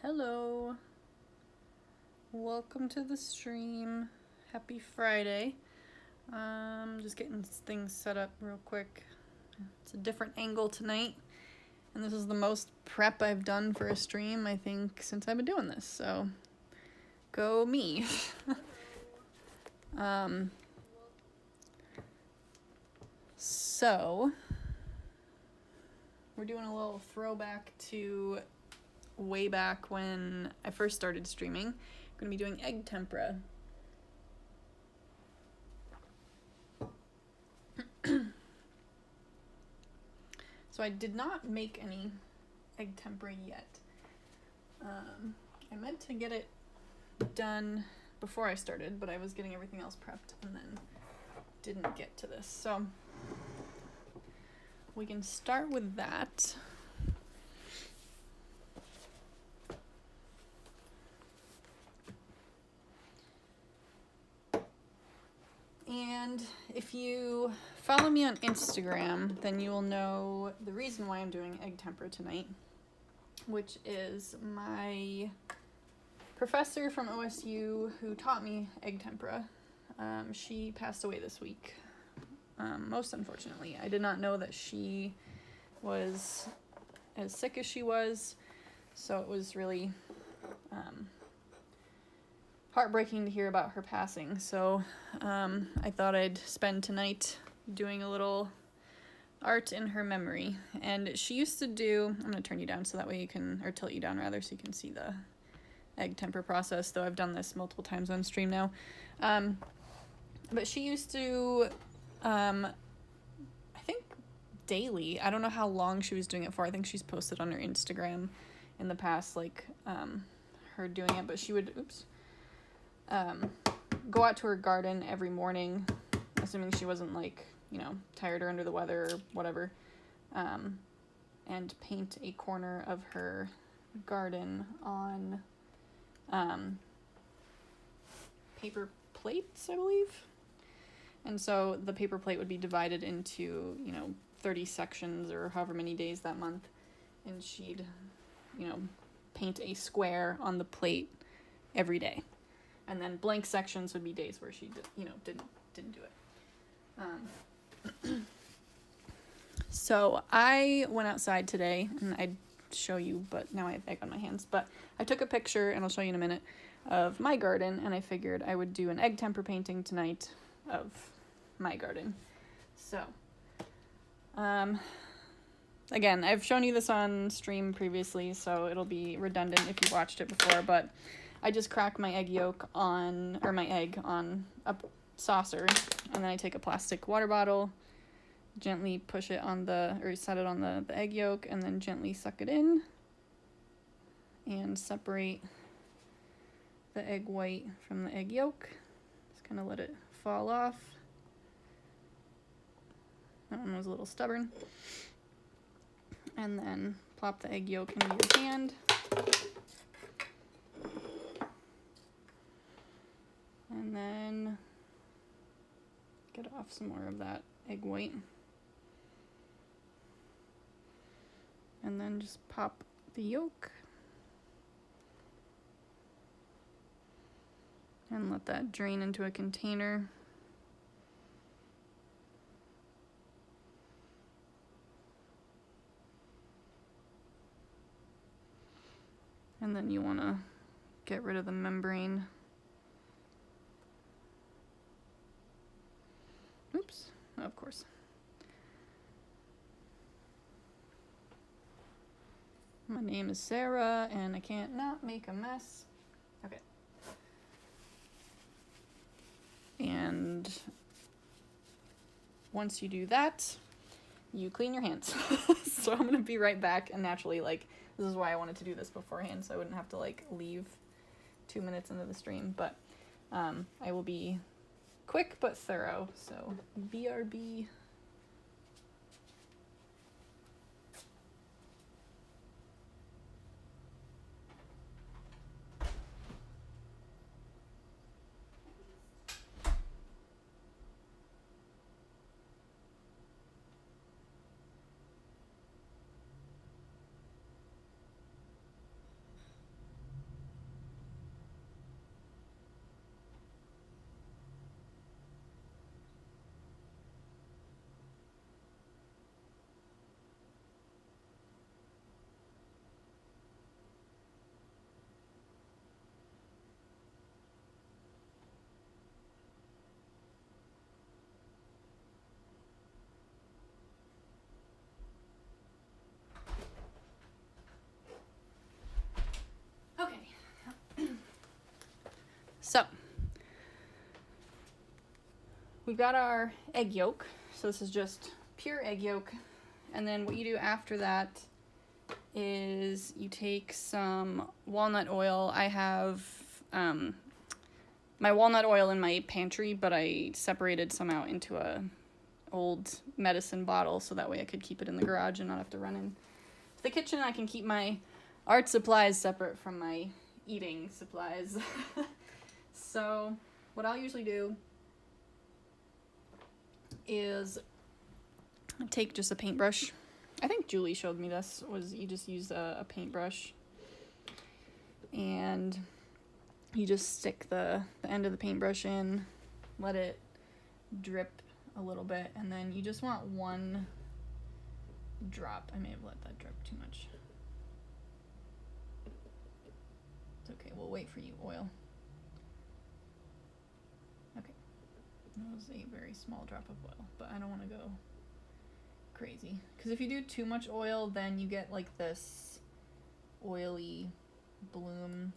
Hello, welcome to the stream. Happy Friday. Just getting things set up real quick. It's a different angle tonight, and this is the most prep I've done for a stream, I think, since I've been doing this, so go me. So, we're doing a little throwback to way back when I first started streaming. I'm going to be doing egg tempera. So I did not make any egg tempera yet. I meant to get it done before I started, but I was getting everything else prepped and then didn't get to this. So we can start with that. And if you follow me on Instagram, then you will know the reason why I'm doing egg tempera tonight, which is my professor from OSU who taught me egg tempera. She passed away this week, most unfortunately. I did not know that she was as sick as she was, so it was really heartbreaking to hear about her passing. So I thought I'd spend tonight doing a little art in her memory. And she used to do, I'm going to turn you down so that way you can, or tilt you down rather, so you can see the egg temper process, though I've done this multiple times on stream now. But she used to, I think daily, I don't know how long she was doing it for. I think she's posted on her Instagram in the past, like, her doing it, but she would, go out to her garden every morning, assuming she wasn't, like, you know, tired or under the weather or whatever, and paint a corner of her garden on paper plates, I believe. And so the paper plate would be divided into, 30 sections or however many days that month, and she'd, paint a square on the plate every day. And then blank sections would be days where she didn't do it. So I went outside today, and I'd show you, but now I have egg on my hands. But I took a picture, and I'll show you in a minute, of my garden, and I figured I would do an egg temper painting tonight of my garden. So, again, I've shown you this on stream previously, so it'll be redundant if you watched it before, but I just crack my egg on a saucer, and then I take a plastic water bottle, gently push it set it on the egg yolk, and then gently suck it in, and separate the egg white from the egg yolk. Just kind of let it fall off. That one was a little stubborn. And then plop the egg yolk into your hand. And then get off some more of that egg white. And then just pop the yolk. And let that drain into a container. And then you want to get rid of the membrane. Oops, oh, of course. My name is Sarah, and I can't not make a mess. Okay. And once you do that, you clean your hands. So I'm going to be right back, and naturally, this is why I wanted to do this beforehand, so I wouldn't have to, leave 2 minutes into the stream, but I will be quick but thorough, so BRB. So we've got our egg yolk. So this is just pure egg yolk. And then what you do after that is you take some walnut oil. I have my walnut oil in my pantry, but I separated some out into a old medicine bottle so that way I could keep it in the garage and not have to run in to the kitchen. I can keep my art supplies separate from my eating supplies. So what I'll usually do is take just a paintbrush. I think Julie showed me this, was you just use a paintbrush and you just stick the end of the paintbrush in, let it drip a little bit, and then you just want one drop. I may have let that drip too much. It's okay, we'll wait for you, oil. Okay, that was a very small drop of oil, but I don't want to go crazy, because if you do too much oil, then you get like this oily bloom,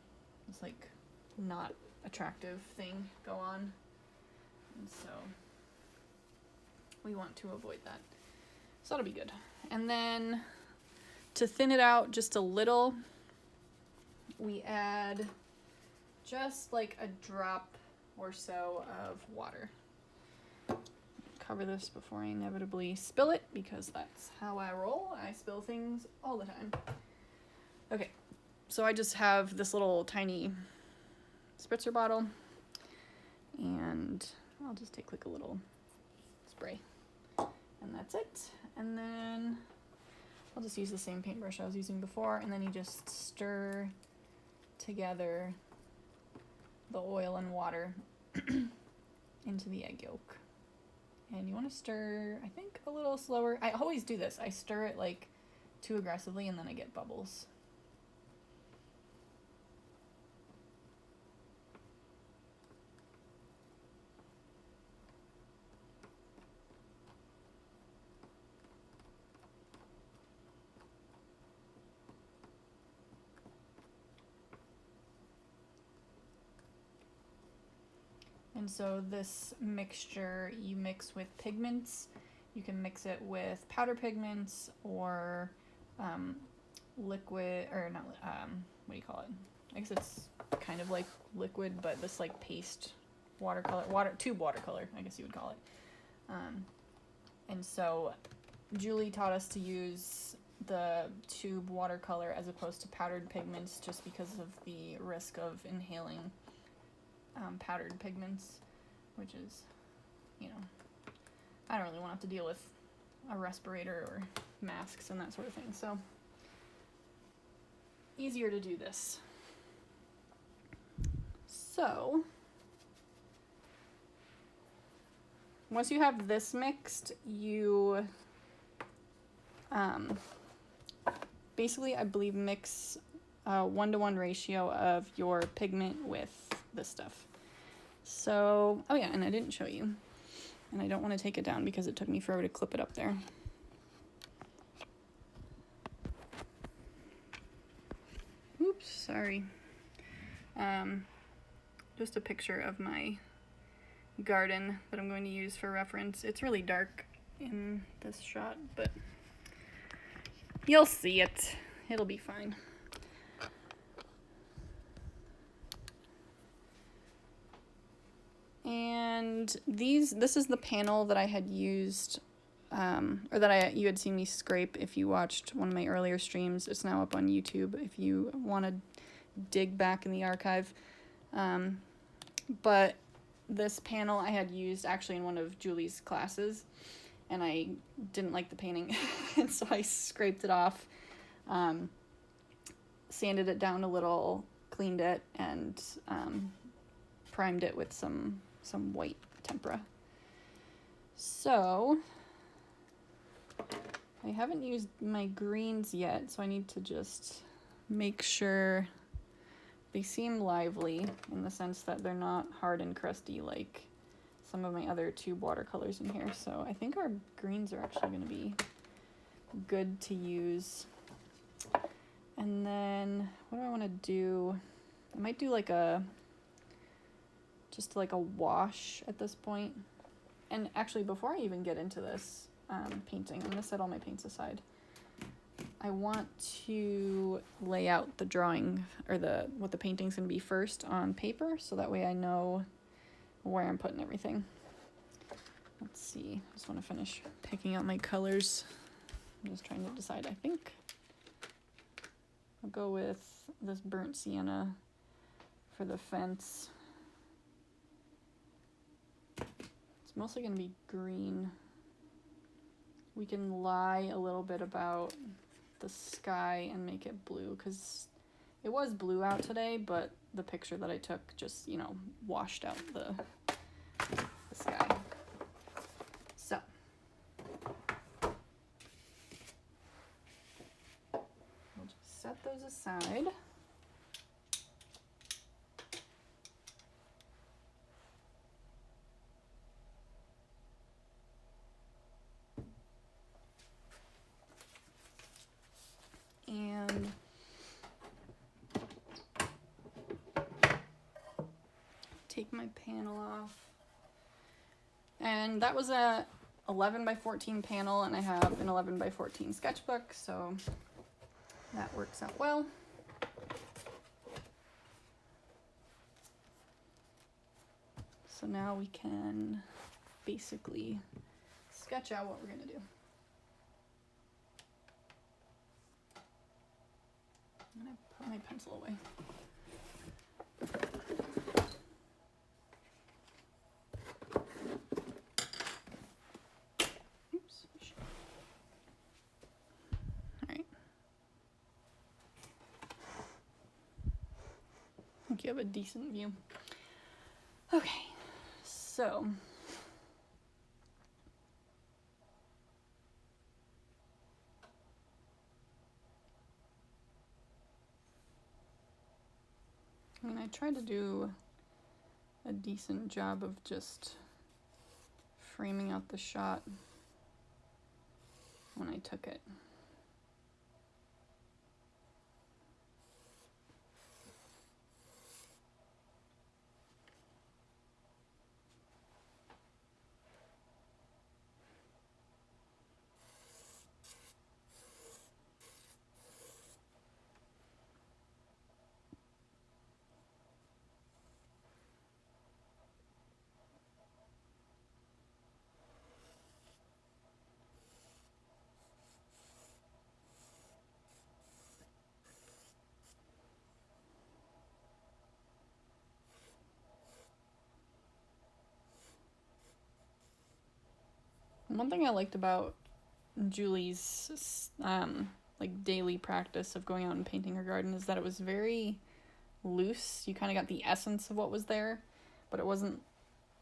it's like not attractive thing go on, and so we want to avoid that. So that'll be good. And then to thin it out just a little, we add just like a drop or so of water. Cover this before I inevitably spill it, because that's how I roll. I spill things all the time. Okay, so I just have this little tiny spritzer bottle, and I'll just take like a little spray, and that's it. And then I'll just use the same paintbrush I was using before, and then you just stir together the oil and water into the egg yolk. And you want to stir, I think, a little slower. I always do this. I stir it like too aggressively and then I get bubbles. And so this mixture you mix with pigments. You can mix it with powder pigments or liquid, or not, what do you call it? I guess it's kind of like liquid, but this like paste tube watercolor, I guess you would call it. And so Julie taught us to use the tube watercolor as opposed to powdered pigments, just because of the risk of inhaling powdered pigments, which is, you know, I don't really want to have to deal with a respirator or masks and that sort of thing, so easier to do this. So once you have this mixed, you basically, I believe, mix a 1-to-1 ratio of your pigment with this stuff. So, oh yeah, and I didn't show you, and I don't want to take it down because it took me forever to clip it up there. Oops, sorry. Just a picture of my garden that I'm going to use for reference. It's really dark in this shot, but you'll see it. It'll be fine. And this is the panel that I had used, or that you had seen me scrape if you watched one of my earlier streams. It's now up on YouTube if you want to dig back in the archive. But this panel I had used actually in one of Julie's classes, and I didn't like the painting, and so I scraped it off, sanded it down a little, cleaned it, and primed it with some white tempera. So I haven't used my greens yet, so I need to just make sure they seem lively, in the sense that they're not hard and crusty like some of my other tube watercolors in here. So I think our greens are actually going to be good to use. And then what do I want to do? I might do like a just like a wash at this point. And actually, before I even get into this painting, I'm going to set all my paints aside. I want to lay out the drawing, or what the painting's going to be first on paper, so that way I know where I'm putting everything. Let's see, I just want to finish picking out my colors. I'm just trying to decide. I think I'll go with this burnt sienna for the fence. It's mostly going to be green. We can lie a little bit about the sky and make it blue, because it was blue out today, but the picture that I took just, you know, washed out the sky. So we'll just set those aside. And take my panel off. And that was a 11 by 14 panel, and I have an 11 by 14 sketchbook, so that works out well. So now we can basically sketch out what we're going to do. I'm going to put my pencil away. Oops. All right. I think you have a decent view. Okay, so I mean, I tried to do a decent job of just framing out the shot when I took it. One thing I liked about Julie's like daily practice of going out and painting her garden is that it was very loose. You kind of got the essence of what was there, but it wasn't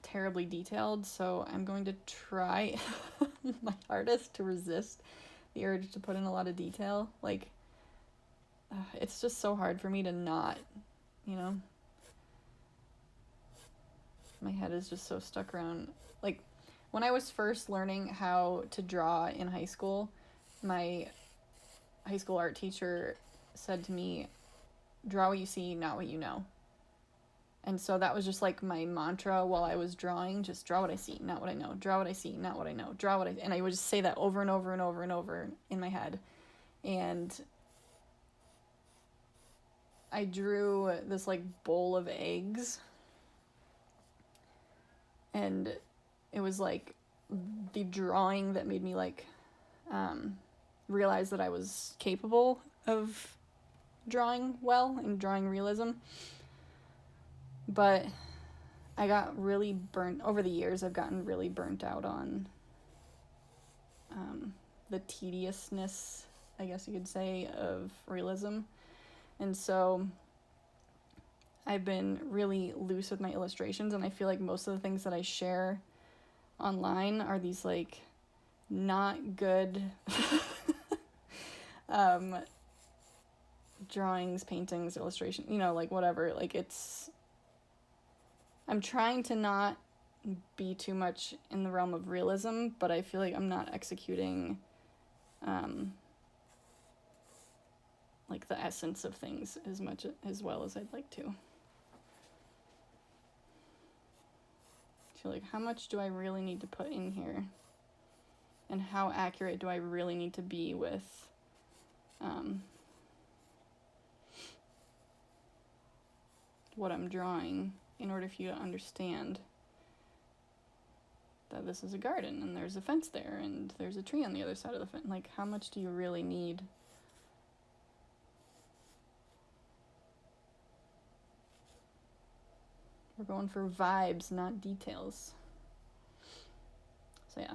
terribly detailed. So I'm going to try my hardest to resist the urge to put in a lot of detail. Like, it's just so hard for me to not, you know, my head is just so stuck around, like, when I was first learning how to draw in high school, my high school art teacher said to me, draw what you see, not what you know. And so that was just like my mantra while I was drawing, just draw what I see, not what I know. Draw what I see, not what I know. Draw what I... And I would just say that over and over and over and over in my head. And I drew this like bowl of eggs. And it was like the drawing that made me like realize that I was capable of drawing well and drawing realism. But I got really burnt over the years. I've gotten really burnt out on the tediousness, I guess you could say, of realism. And so I've been really loose with my illustrations, and I feel like most of the things that I share online are these like not good drawings, paintings, illustration, you know, like whatever. Like, it's, I'm trying to not be too much in the realm of realism, but I feel like I'm not executing like the essence of things as well as I'd like to. feel like, how much do I really need to put in here? And how accurate do I really need to be with what I'm drawing in order for you to understand that this is a garden and there's a fence there and there's a tree on the other side of the fence. Like, how much do you really need? We're going for vibes, not details. So yeah.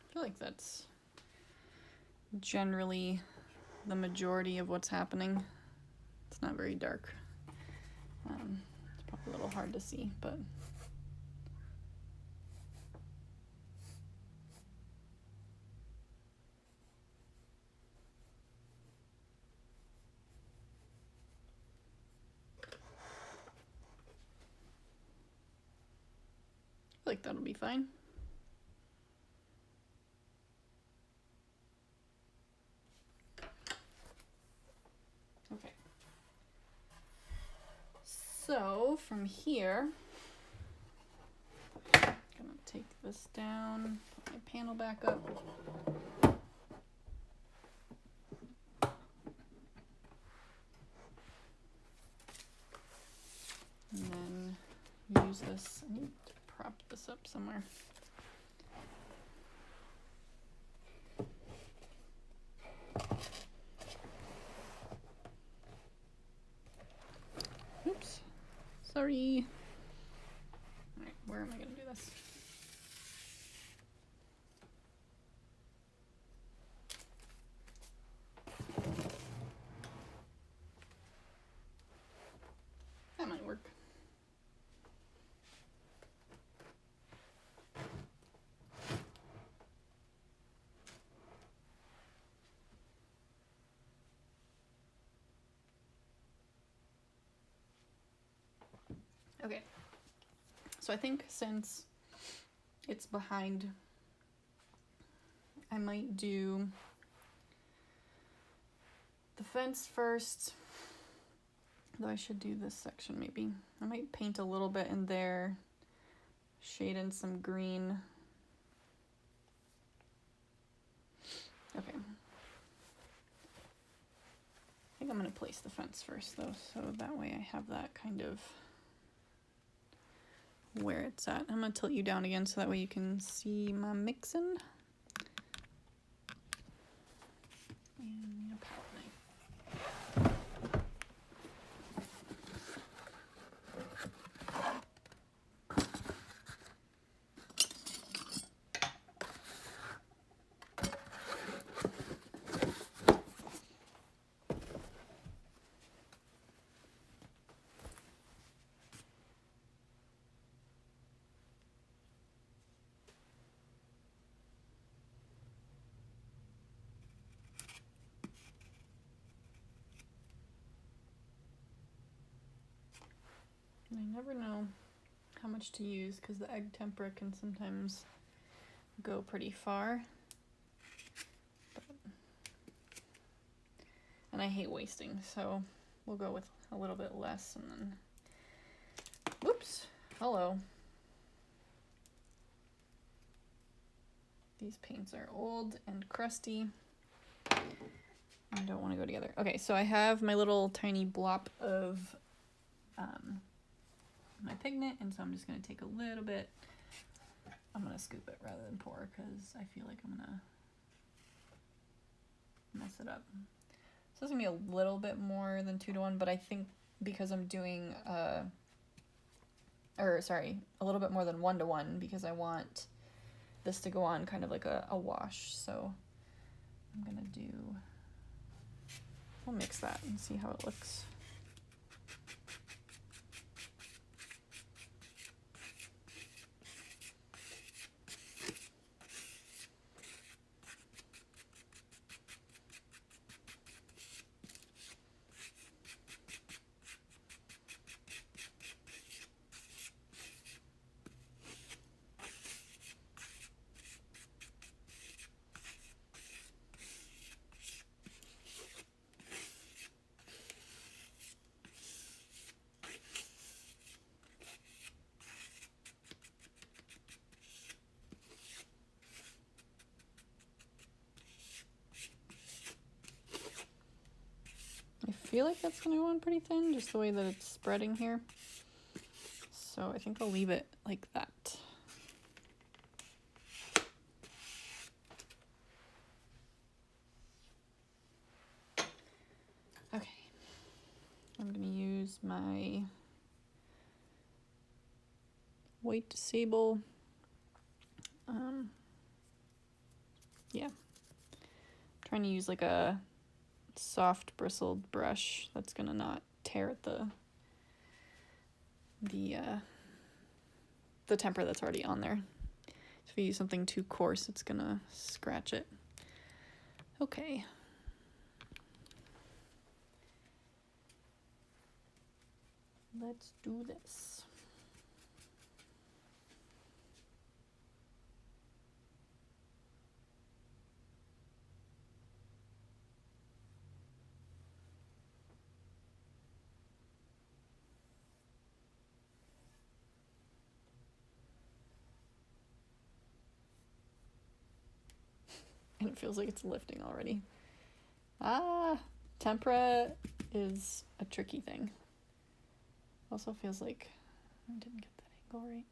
I feel like that's generally the majority of what's happening. It's not very dark. It's probably a little hard to see, but like that'll be fine. Okay. So from here, I'm gonna take this down, put my panel back up. And then use this, I need to prop this up somewhere. Oops, sorry. All right, where am I gonna do this? That might work. Okay, so I think since it's behind, I might do the fence first, though I should do this section maybe. I might paint a little bit in there, shade in some green. Okay. I think I'm gonna place the fence first though, so that way I have that kind of where it's at. I'm gonna tilt you down again so that way you can see my mixing. And a palette knife. And I never know how much to use because the egg tempera can sometimes go pretty far. And I hate wasting, so we'll go with a little bit less and then, whoops, hello. These paints are old and crusty. I don't want to go together. Okay, so I have my little tiny blob of my pigment, and so I'm just going to take a little bit. I'm going to scoop it rather than pour because I feel like I'm going to mess it up. So it's going to be a little bit more than 2-to-1, but I think because I'm doing, a little bit more than 1-to-1 because I want this to go on kind of like a wash. So I'm going to do, we'll mix that and see how it looks. I feel like that's going to go on pretty thin, just the way that it's spreading here. So I think I'll leave it like that. Okay, I'm going to use my white sable. Yeah, trying to use like a soft bristled brush that's gonna not tear at the tempera that's already on there. So if you use something too coarse, it's gonna scratch it. Okay. Let's do this. and it feels like it's lifting already. Tempera is a tricky thing. Also feels like I didn't get that angle right.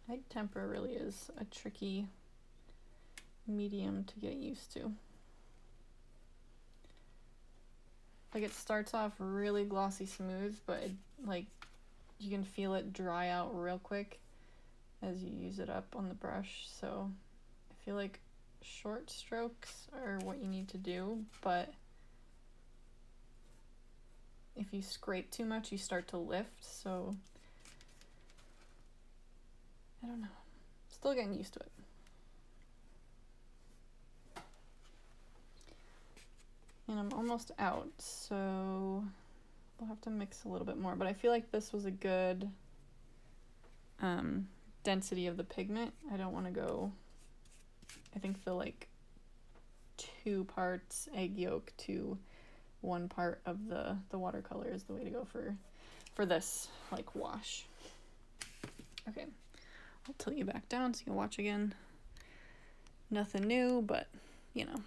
I think tempera really is a tricky medium to get used to. Like it starts off really glossy smooth, but it, like you can feel it dry out real quick as you use it up on the brush. So I feel like short strokes are what you need to do, but if you scrape too much, you start to lift. So I don't know. Still getting used to it. And I'm almost out, so we'll have to mix a little bit more. But I feel like this was a good density of the pigment. I don't want to go, I think the like 2 parts egg yolk to 1 part of the watercolor is the way to go for this like wash. Okay, I'll tilt you back down so you can watch again. Nothing new, but you know.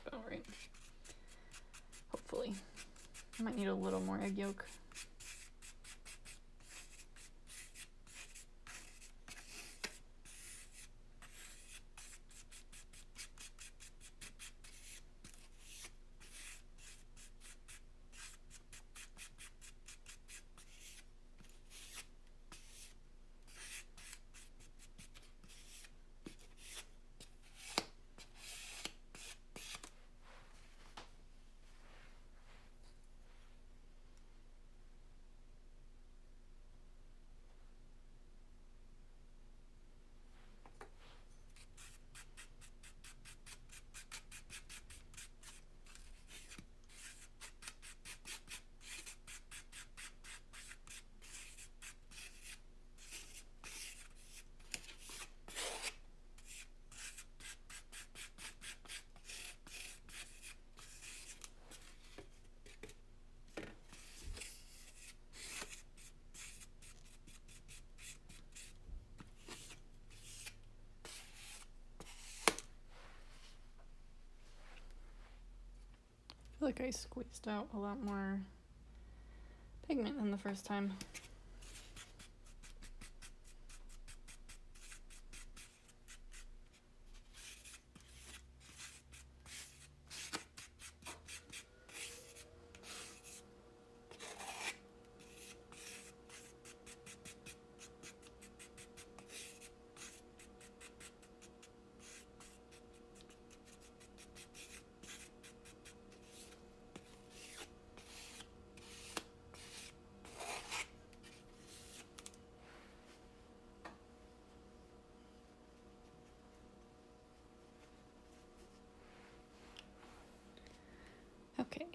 about right. Hopefully. I might need a little more egg yolk. I feel like I squeezed out a lot more pigment than the first time. Okay.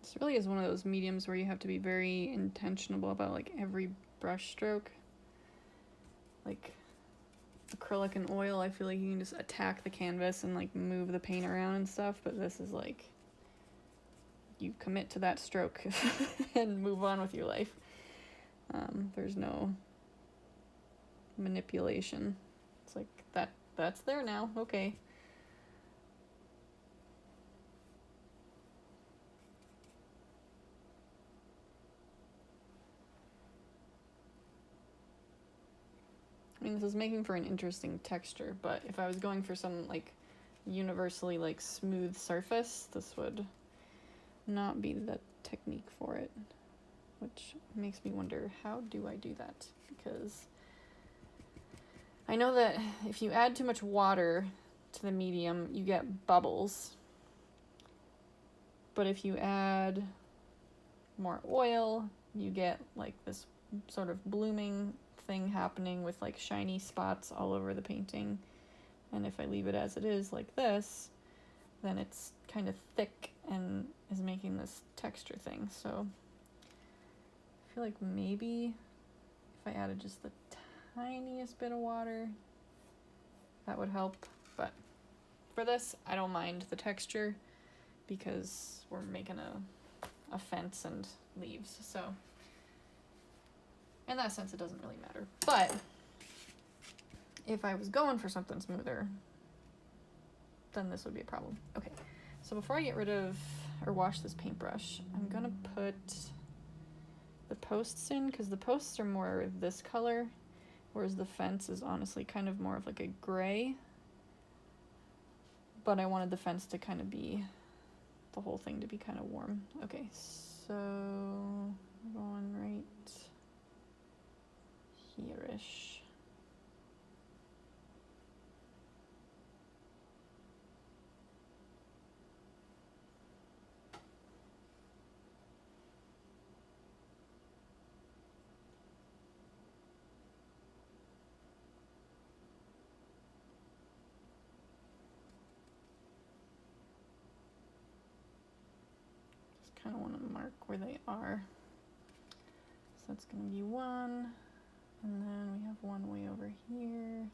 This really is one of those mediums where you have to be very intentional about like every brush stroke. Like acrylic and oil, I feel like you can just attack the canvas and like move the paint around and stuff, but this is like you commit to that stroke and move on with your life. There's no manipulation. It's like that's there now. Okay. I mean, this is making for an interesting texture, but if I was going for some like universally like smooth surface, this would not be the technique for it, which makes me wonder, how do I do that? Because I know that if you add too much water to the medium, you get bubbles, but if you add more oil, you get like this sort of blooming thing happening with like shiny spots all over the painting. And if I leave it as it is like this, then it's kind of thick and is making this texture thing. So I feel like maybe if I added just the tiniest bit of water, that would help. But for this, I don't mind the texture because we're making a fence and leaves. So in that sense, it doesn't really matter. But if I was going for something smoother, then this would be a problem. Okay, so before I get rid of or wash this paintbrush, I'm gonna put the posts in, because the posts are more this color, whereas the fence is honestly kind of more of like a gray. But I wanted the fence to kind of be, the whole thing to be kind of warm. Okay, so I'm going right here-ish. Kind of want to mark where they are. So that's going to be one, and then we have one way over here.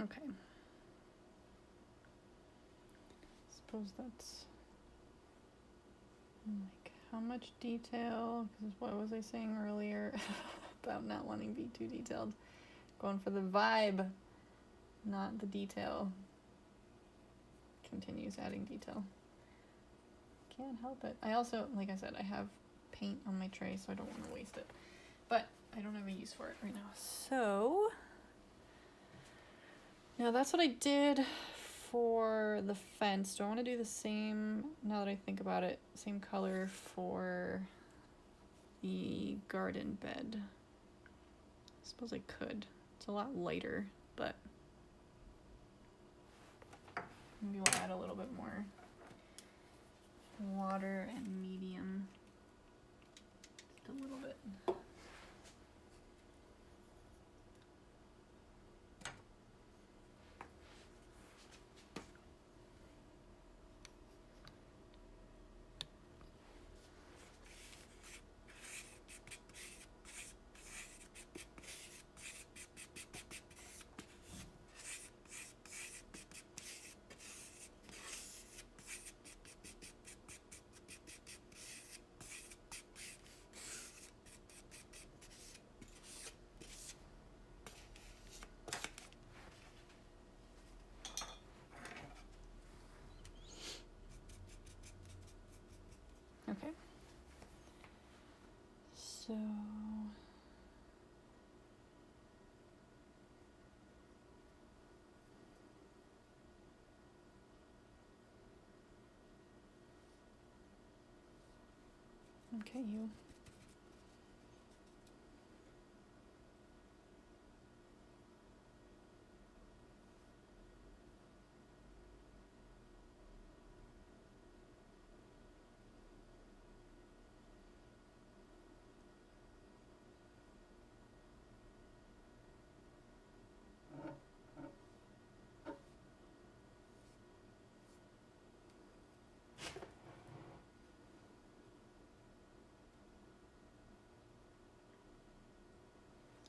Okay. Suppose that's like how much detail, because what was I saying earlier about not wanting to be too detailed? Going for the vibe, not the detail. Continues adding detail. Can't help it. I also, like I said, I have paint on my tray, so I don't want to waste it. But I don't have a use for it right now. So now that's what I did for the fence. Do I want to do the same, now that I think about it, same color for the garden bed? I suppose I could. It's a lot lighter, but maybe we'll add a little bit more water and medium. Just a little bit. Okay. So okay, you.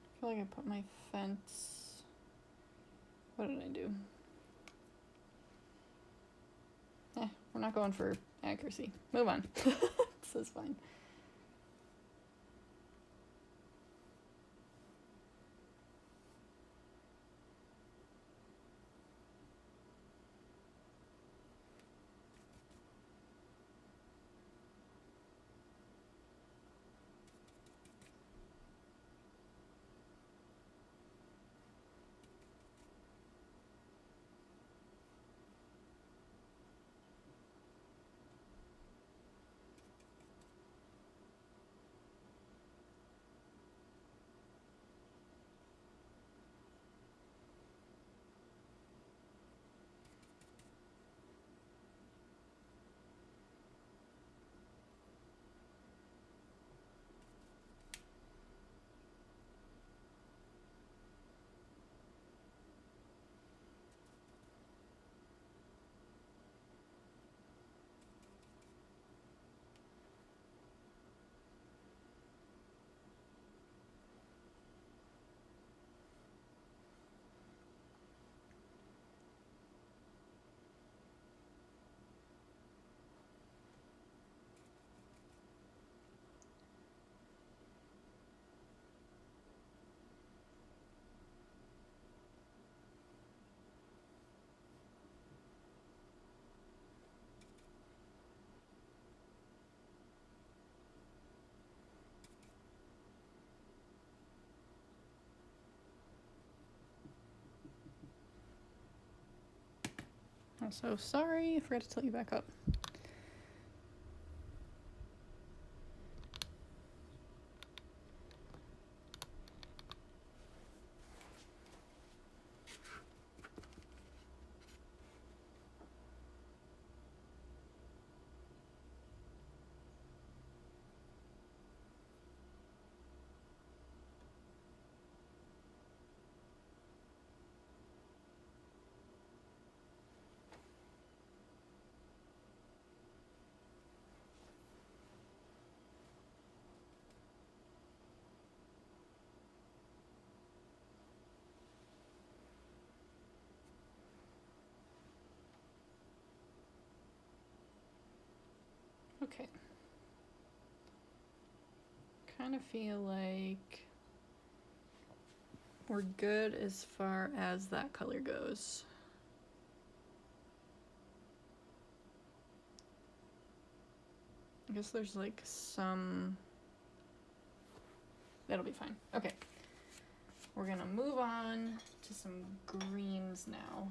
I feel like I put my fence. What did I do? We're not going for accuracy. Move on. This is fine. I'm so sorry. I forgot to tell you back up. Okay. Kind of feel like we're good as far as that color goes. I guess there's like some... That'll be fine. Okay. We're gonna move on to some greens now.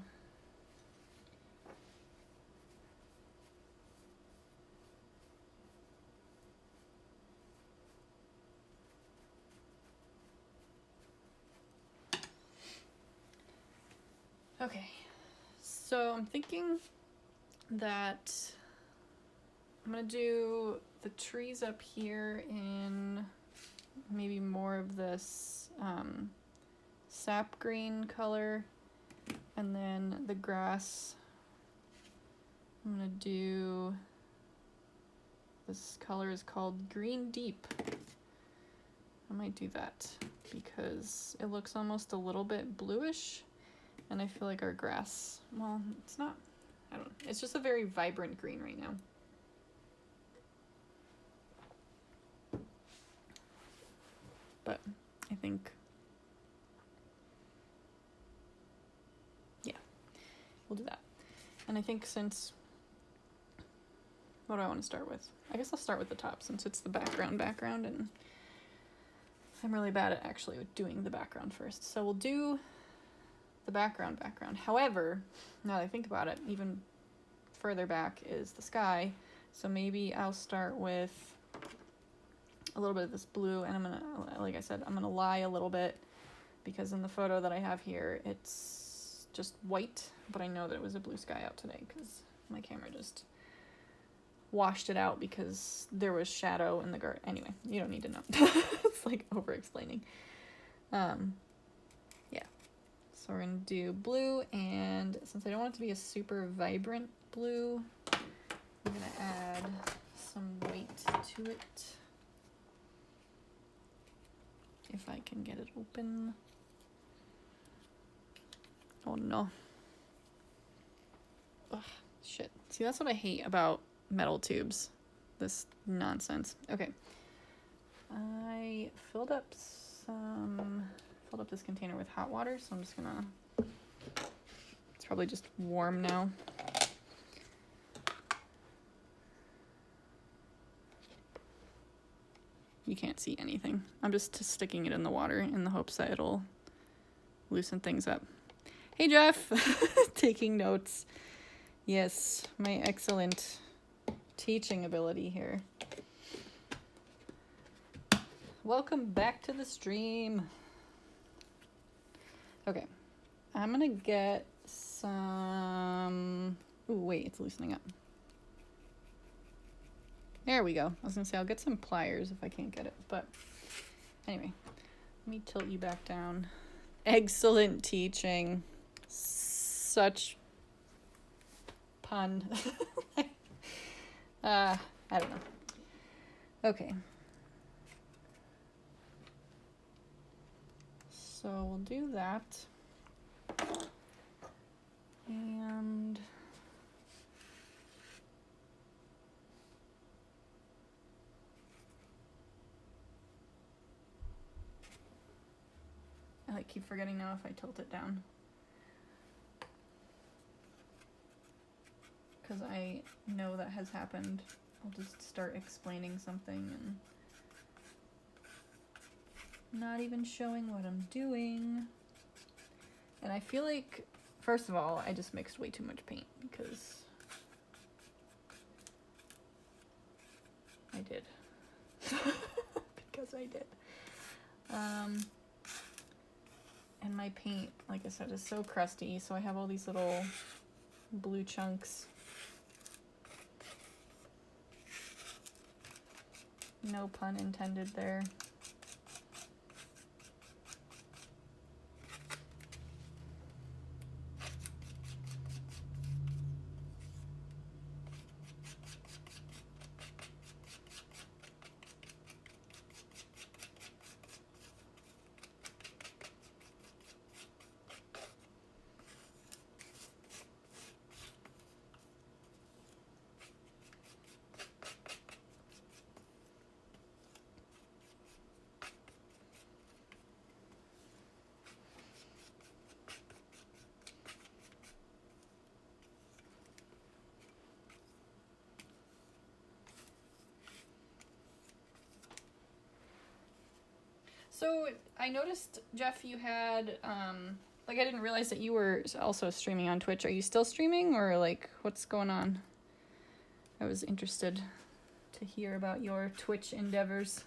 Okay, so I'm thinking that I'm gonna do the trees up here in maybe more of this sap green color, and then the grass, I'm gonna do, this color is called Green Deep. I might do that because it looks almost a little bit bluish. And I feel like our grass, well, it's not, I don't know. It's just a very vibrant green right now. But I think, yeah, we'll do that. And I think since, what do I want to start with? I guess I'll start with the top since it's the background, and I'm really bad at actually doing the background first. So we'll do the background. However, now that I think about it, even further back is the sky. So maybe I'll start with a little bit of this blue, and I'm gonna, like I said, I'm gonna lie a little bit because in the photo that I have here, it's just white, but I know that it was a blue sky out today because my camera just washed it out because there was shadow in the garden. Anyway, you don't need to know. It's like over explaining. So we're gonna do blue, and since I don't want it to be a super vibrant blue, I'm gonna add some white to it. If I can get it open. Oh no. Ugh, shit. See, that's what I hate about metal tubes. This nonsense. Okay. I filled up this container with hot water, so I'm just gonna, it's probably just warm now. You can't see anything. I'm just sticking it in the water in the hopes that it'll loosen things up. Hey Jeff, taking notes. Yes, my excellent teaching ability here. Welcome back to the stream. Okay, I'm gonna get some, ooh, wait, it's loosening up. There we go. I was gonna say I'll get some pliers if I can't get it, but anyway, let me tilt you back down. Excellent teaching. Such pun. I don't know. Okay. So we'll do that. And I like keep forgetting now if I tilt it down. Because I know that has happened. I'll just start explaining something and not even showing what I'm doing. And I feel like, first of all, I just mixed way too much paint because I did. Because I did. And my paint, like I said, is so crusty, so I have all these little blue chunks. No pun intended there. So I noticed, Jeff, you had, like, I didn't realize that you were also streaming on Twitch. Are you still streaming, or, like, what's going on? I was interested to hear about your Twitch endeavors.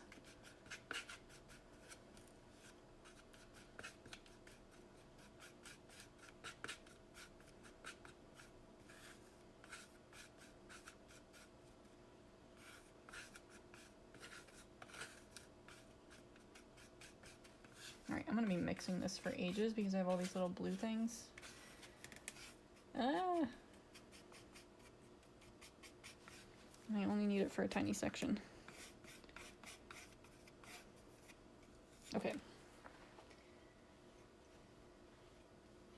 Alright, I'm gonna be mixing this for ages because I have all these little blue things. I only need it for a tiny section. Okay.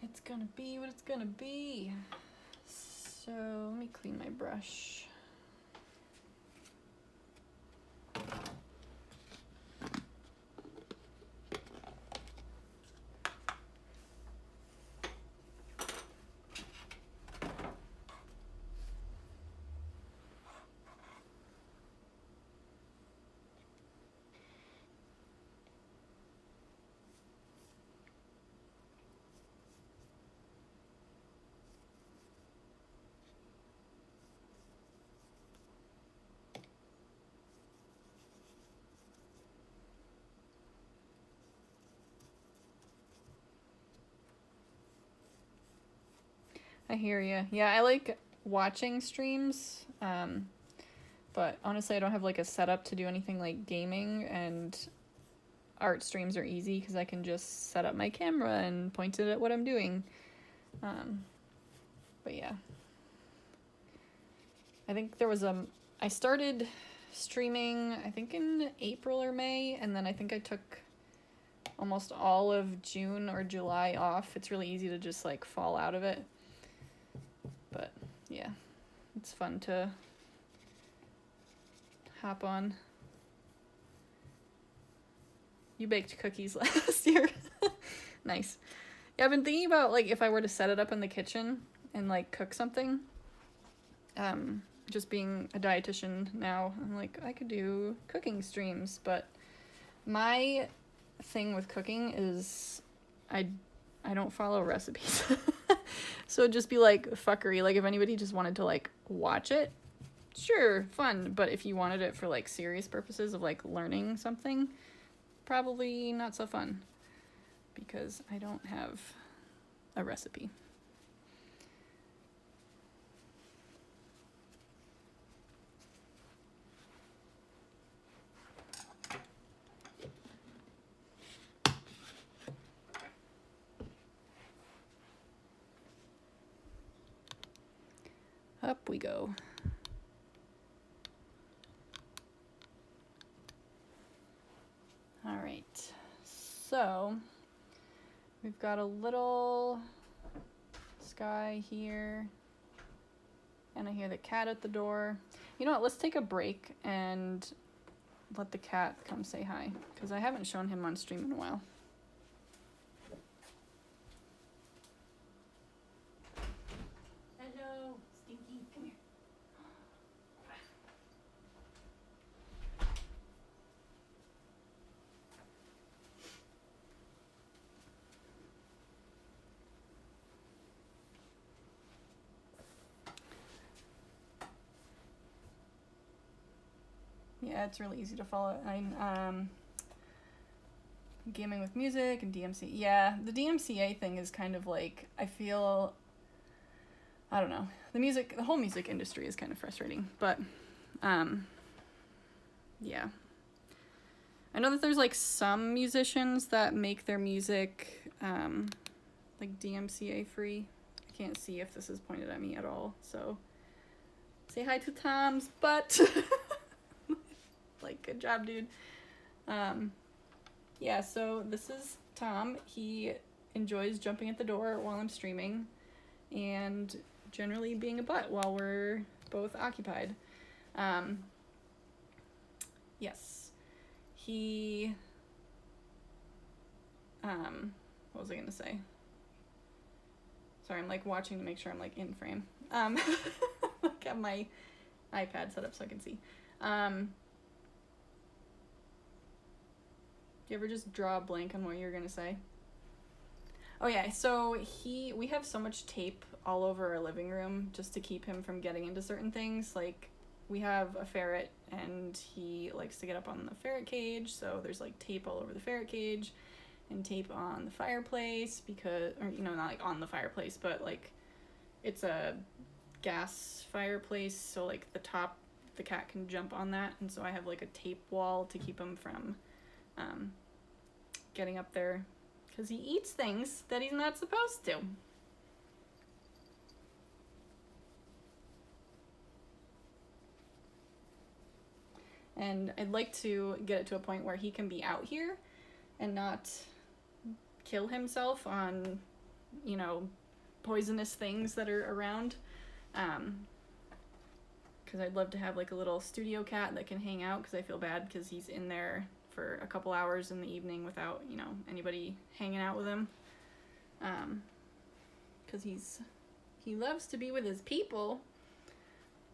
It's gonna be what it's gonna be. So let me clean my brush. I hear you. Yeah, I like watching streams, but honestly, I don't have like a setup to do anything like gaming, and art streams are easy because I can just set up my camera and point it at what I'm doing. But yeah. I think there was I started streaming, I think in April or May, and then I think I took almost all of June or July off. It's really easy to just like fall out of it. But yeah, it's fun to hop on. You baked cookies last year. Nice. Yeah, I've been thinking about like if I were to set it up in the kitchen and like cook something. Just being a dietitian now, I'm like, I could do cooking streams, but my thing with cooking is I don't follow recipes. So it'd just be like fuckery. Like if anybody just wanted to like watch it, sure, fun. But if you wanted it for like serious purposes of like learning something, probably not so fun because I don't have a recipe. Up we go. All right, so we've got a little sky here, and I hear the cat at the door. You know what, let's take a break and let the cat come say hi, because I haven't shown him on stream in a while. Hello, Stinky, come here. Yeah, it's really easy to follow. I'm gaming with music and DMC. Yeah, the DMCA thing is kind of like, I feel, I don't know. The whole music industry is kind of frustrating, but yeah. I know that there's like some musicians that make their music like DMCA free. I can't see if this is pointed at me at all, so say hi to Tom's butt. Like, good job, dude. Yeah, so this is Tom. He enjoys jumping at the door while I'm streaming and generally being a butt while we're both occupied. Yes. He, what was I gonna say? Sorry, I'm like watching to make sure I'm like in frame. Like have my iPad set up so I can see. you ever just draw a blank on what you're gonna say? Oh yeah, so we have so much tape all over our living room just to keep him from getting into certain things. Like, we have a ferret and he likes to get up on the ferret cage, so there's like tape all over the ferret cage and tape on the fireplace because, or you know, not like on the fireplace, but like it's a gas fireplace, so like the top, the cat can jump on that, and so I have like a tape wall to keep him from getting up there because he eats things that he's not supposed to. And I'd like to get it to a point where he can be out here and not kill himself on, you know, poisonous things that are around. Because I'd love to have like a little studio cat that can hang out, because I feel bad because he's in there for a couple hours in the evening without, you know, anybody hanging out with him. Because he loves to be with his people,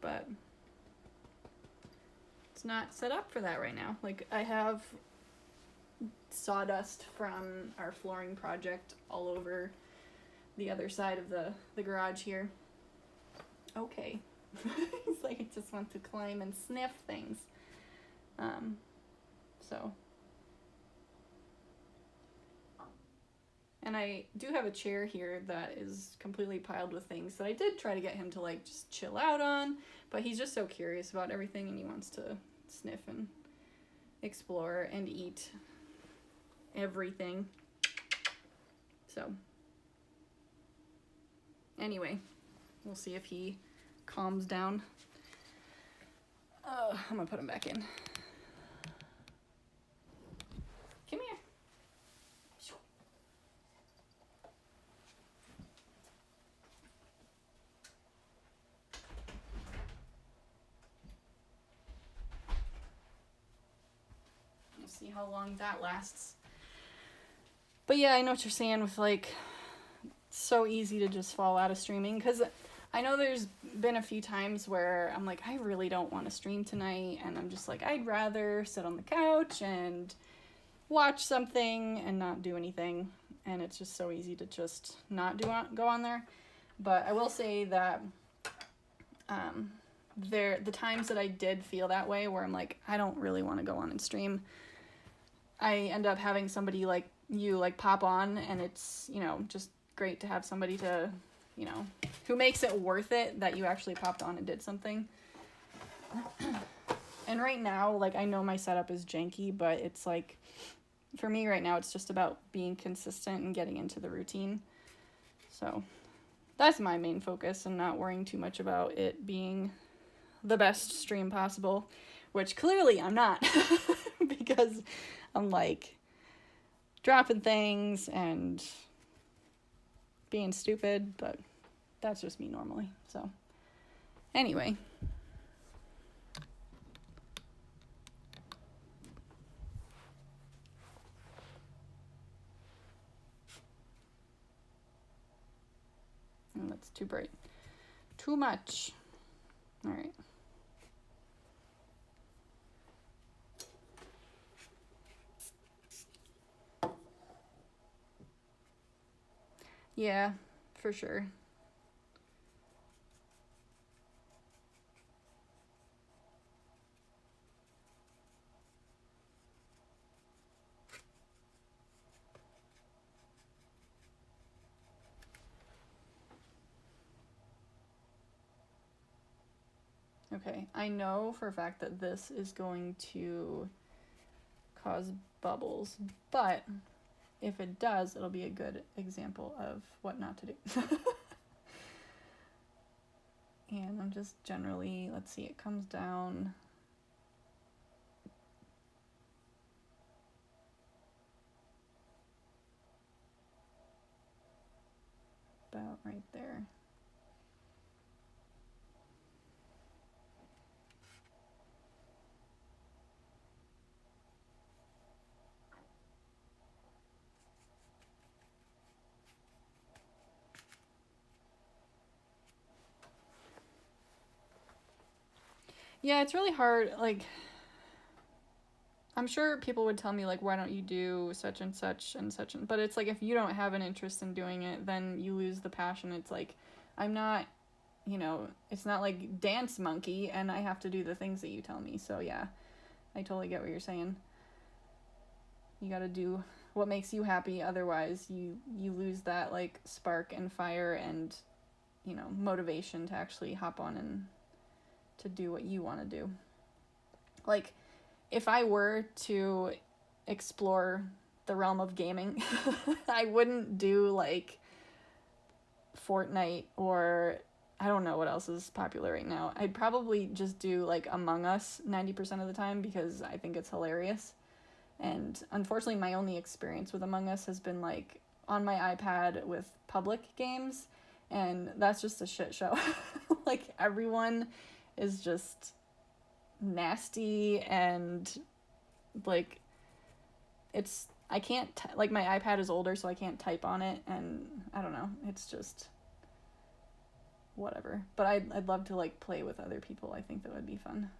but it's not set up for that right now. Like, I have sawdust from our flooring project all over the other side of the garage here. Okay. He's like, I just want to climb and sniff things. So. And I do have a chair here that is completely piled with things that I did try to get him to like just chill out on, but he's just so curious about everything and he wants to sniff and explore and eat everything. So anyway, we'll see if he calms down. I'm gonna put him back in. Come here. We'll see how long that lasts. But yeah, I know what you're saying with like, it's so easy to just fall out of streaming, because I know there's been a few times where I'm like, I really don't want to stream tonight, and I'm just like, I'd rather sit on the couch and watch something and not do anything, and it's just so easy to just not go on there. But I will say that the times that I did feel that way, where I'm like, I don't really want to go on and stream, I end up having somebody like you like pop on, and it's, you know, just great to have somebody to, you know, who makes it worth it that you actually popped on and did something. And right now, like, I know my setup is janky, but it's like, for me right now, it's just about being consistent and getting into the routine. So that's my main focus, and not worrying too much about it being the best stream possible, which clearly I'm not, because I'm like dropping things and being stupid, but that's just me normally. So anyway, and that's too bright, too much. All right. Yeah, for sure. Okay, I know for a fact that this is going to cause bubbles, but if it does, it'll be a good example of what not to do. And I'm just generally, let's see, it comes down about right there. Yeah, it's really hard, like, I'm sure people would tell me, like, why don't you do such and such and such, but it's like, if you don't have an interest in doing it, then you lose the passion. It's like, I'm not, it's not like Dance Monkey and I have to do the things that you tell me. So yeah, I totally get what you're saying. You gotta do what makes you happy, otherwise you lose that, like, spark and fire and, motivation to actually hop on and to do what you want to do. Like, if I were to explore the realm of gaming, I wouldn't do, like, Fortnite, or I don't know what else is popular right now. I'd probably just do, like, Among Us 90% of the time, because I think it's hilarious. And unfortunately, my only experience with Among Us has been, like, on my iPad with public games, and that's just a shit show. Like, everyone is just nasty, and, like, it's, I can't, like, my iPad is older, so I can't type on it, and I don't know, it's just whatever. But I'd love to, like, play with other people. I think that would be fun.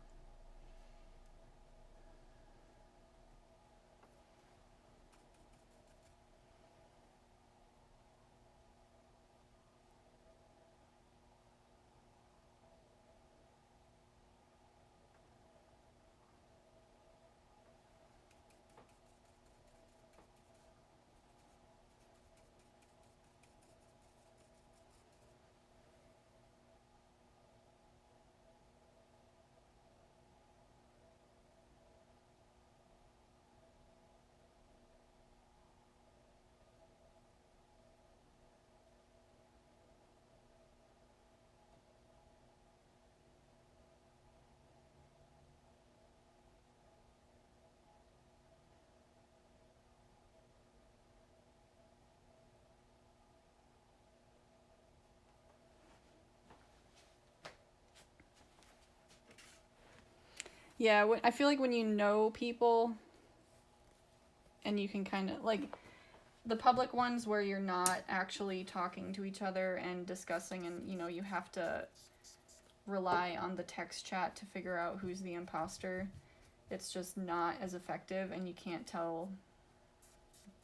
Yeah, I feel like when you know people and you can kind of, like, the public ones where you're not actually talking to each other and discussing, and, you have to rely on the text chat to figure out who's the imposter, it's just not as effective, and you can't tell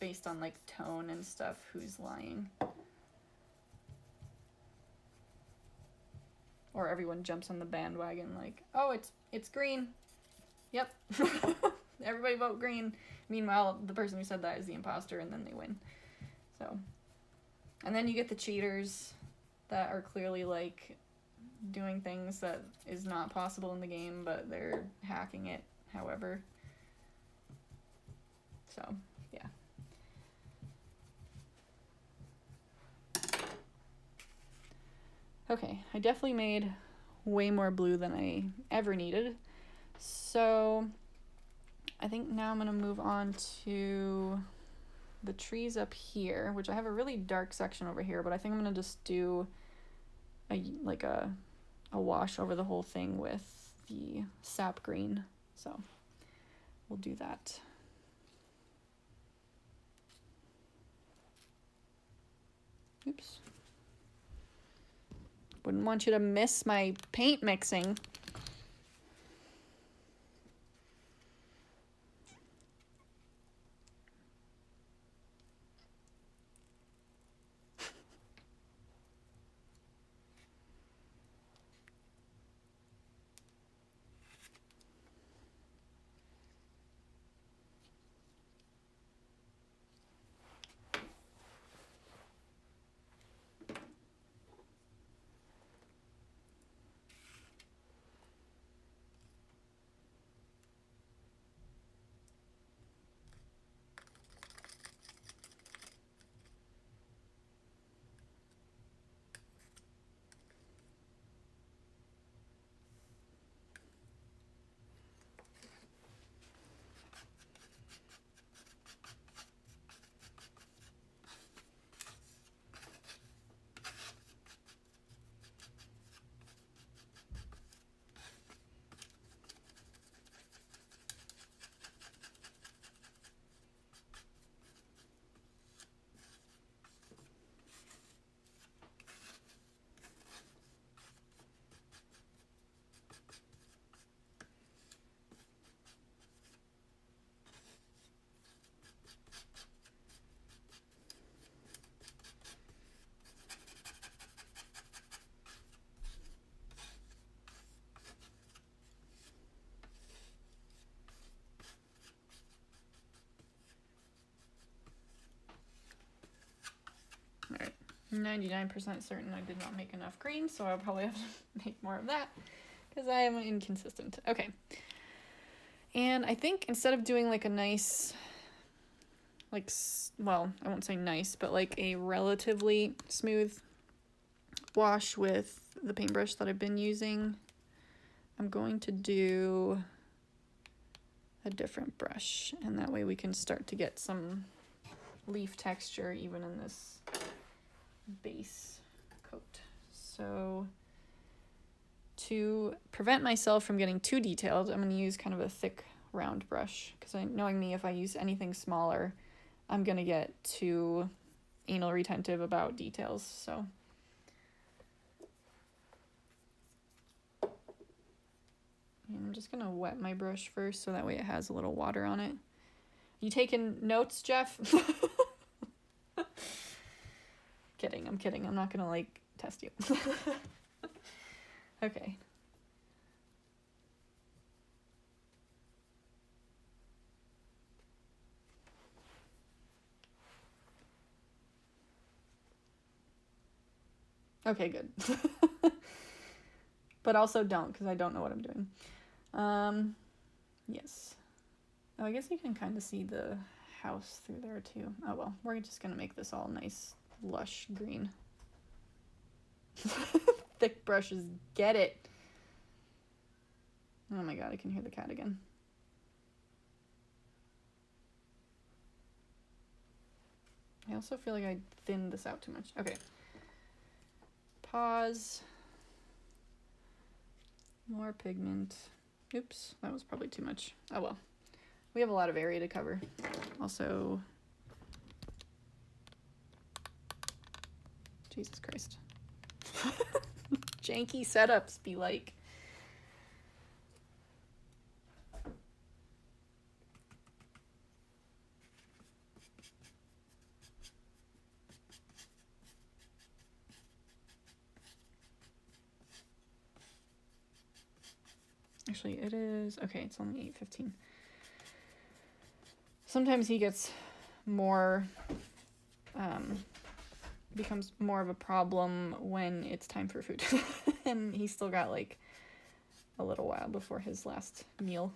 based on, like, tone and stuff who's lying. Or everyone jumps on the bandwagon, like, oh, it's green. Yep. Everybody vote green. Meanwhile, the person who said that is the imposter, and then they win. So, and then you get the cheaters that are clearly, like, doing things that is not possible in the game, but they're hacking it however. So, yeah. Okay, I definitely made way more blue than I ever needed. So, I think now I'm going to move on to the trees up here, which I have a really dark section over here, but I think I'm going to just do a wash over the whole thing with the sap green. So, we'll do that. Oops. Wouldn't want you to miss my paint mixing. 99% certain I did not make enough green, so I'll probably have to make more of that because I am inconsistent. Okay. And I think instead of doing like a nice, like, well, I won't say nice, but like a relatively smooth wash with the paintbrush that I've been using, I'm going to do a different brush, and that way we can start to get some leaf texture even in this base coat. So to prevent myself from getting too detailed, I'm going to use kind of a thick round brush, because knowing me, if I use anything smaller, I'm going to get too anal retentive about details. So and I'm just going to wet my brush first so that way it has a little water on it. You taking notes, Jeff? Kidding, I'm kidding. I'm not going to like test you. Okay. Okay, good. But also don't, because I don't know what I'm doing. Yes. Oh, I guess you can kind of see the house through there too. Oh well, we're just gonna make this all nice, lush green. Thick brushes, get it. Oh my god, I can hear the cat again. I also feel like I thinned this out too much. Okay. Pause. More pigment. Oops, that was probably too much. Oh well. We have a lot of area to cover. Also, Jesus Christ. Janky setups be like. Actually, it is, okay, it's only 8:15. Sometimes he gets more, becomes more of a problem when it's time for food. And he's still got like a little while before his last meal.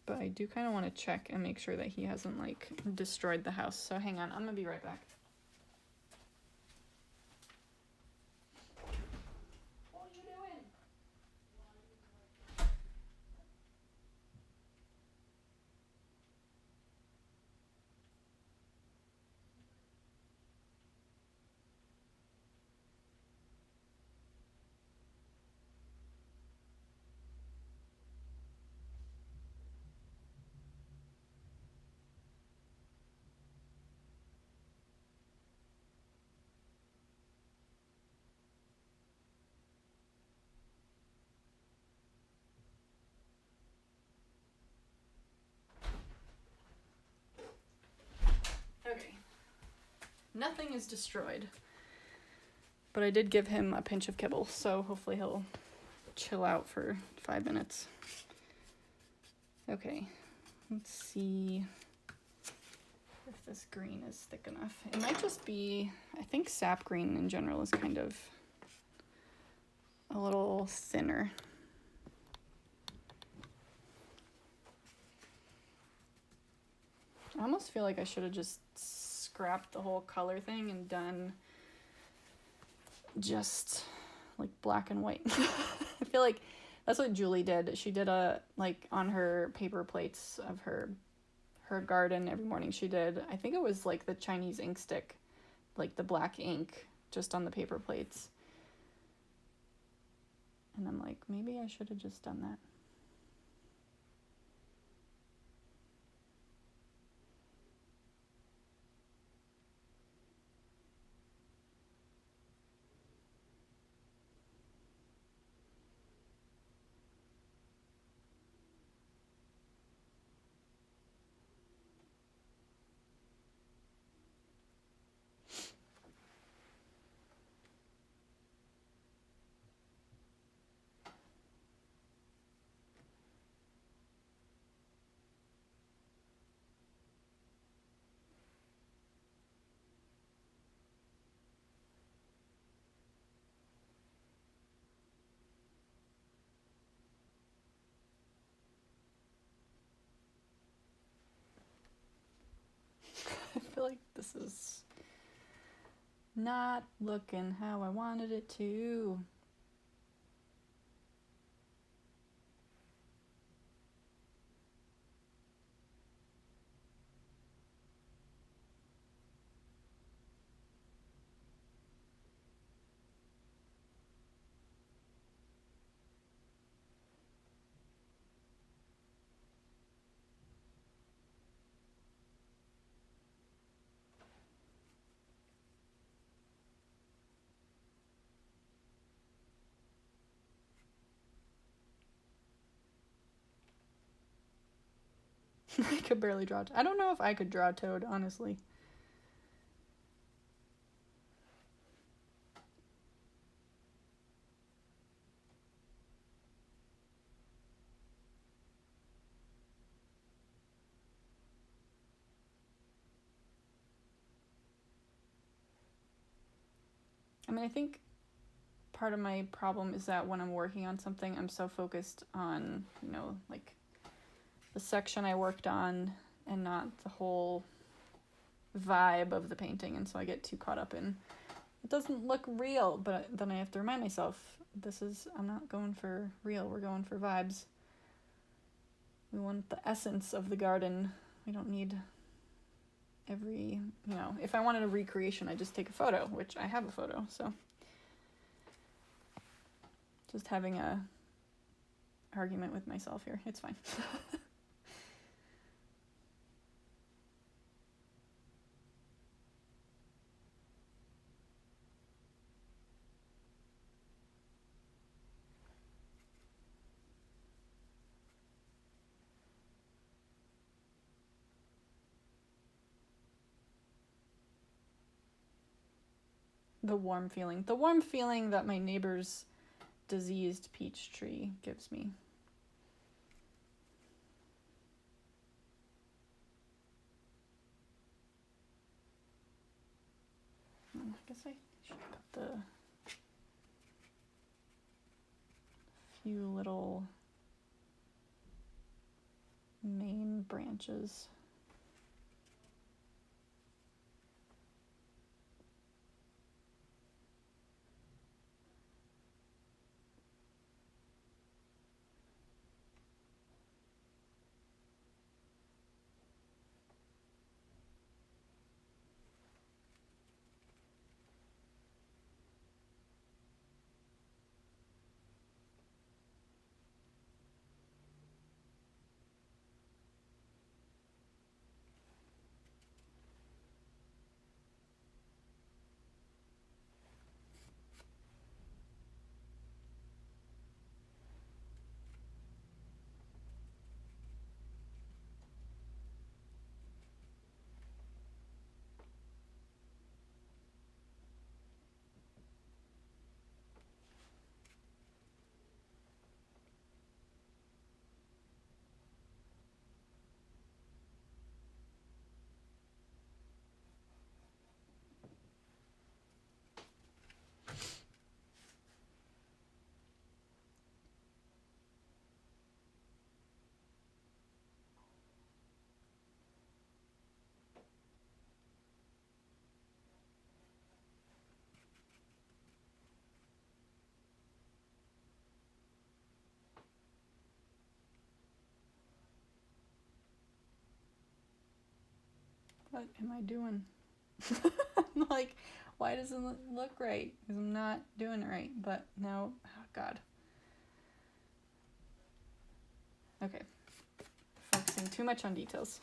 But I do kind of want to check and make sure that he hasn't like destroyed the house. So hang on, I'm gonna be right back. Okay. Nothing is destroyed. But I did give him a pinch of kibble, so hopefully he'll chill out for 5 minutes. Okay, let's see if this green is thick enough. It might just be, I think sap green in general is kind of a little thinner. I almost feel like I should have just scrapped the whole color thing and done just like black and white. I feel like that's what Julie did. She did a, like on her paper plates of her garden every morning she did, I think it was like the Chinese ink stick, like the black ink just on the paper plates. And I'm like, maybe I should have just done that. This is not looking how I wanted it to. I could barely draw. I don't know if I could draw a toad, honestly. I mean, I think part of my problem is that when I'm working on something, I'm so focused on, you know, like the section I worked on and not the whole vibe of the painting. And so I get too caught up in, it doesn't look real, but then I have to remind myself, I'm not going for real, we're going for vibes. We want the essence of the garden. We don't need every, you know, if I wanted a recreation, I just take a photo, which I have a photo, so. Just having a argument with myself here. It's fine. The warm feeling that my neighbor's diseased peach tree gives me. I guess I should put the few little main branches. What am I doing? I'm like, why doesn't it look right? Because I'm not doing it right. But now, oh God. Okay. Focusing too much on details.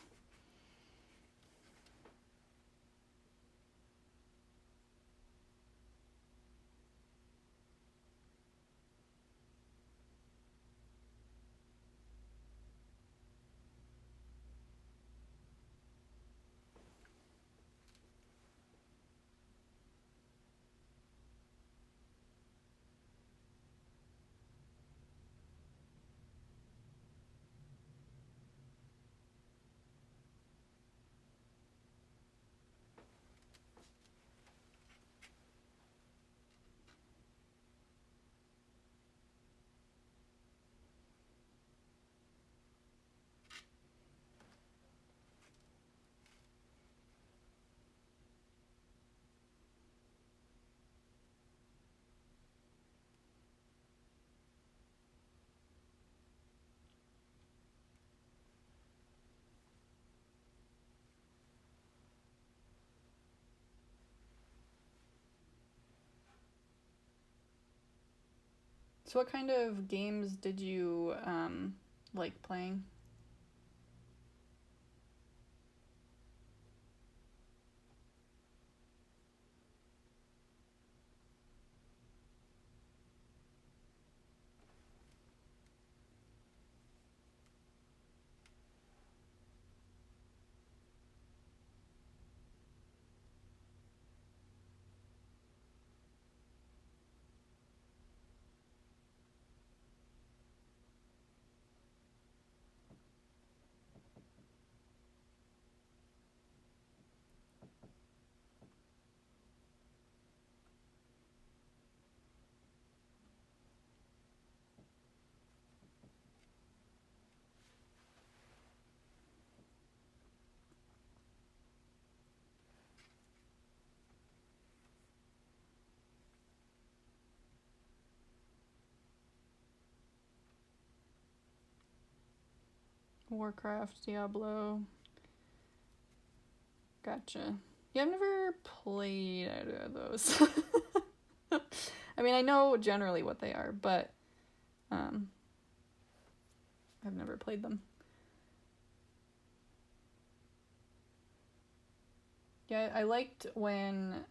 So what kind of games did you like playing? Warcraft, Diablo. Gotcha. Yeah, I've never played either of those. I mean, I know generally what they are, but I've never played them. Yeah, I liked when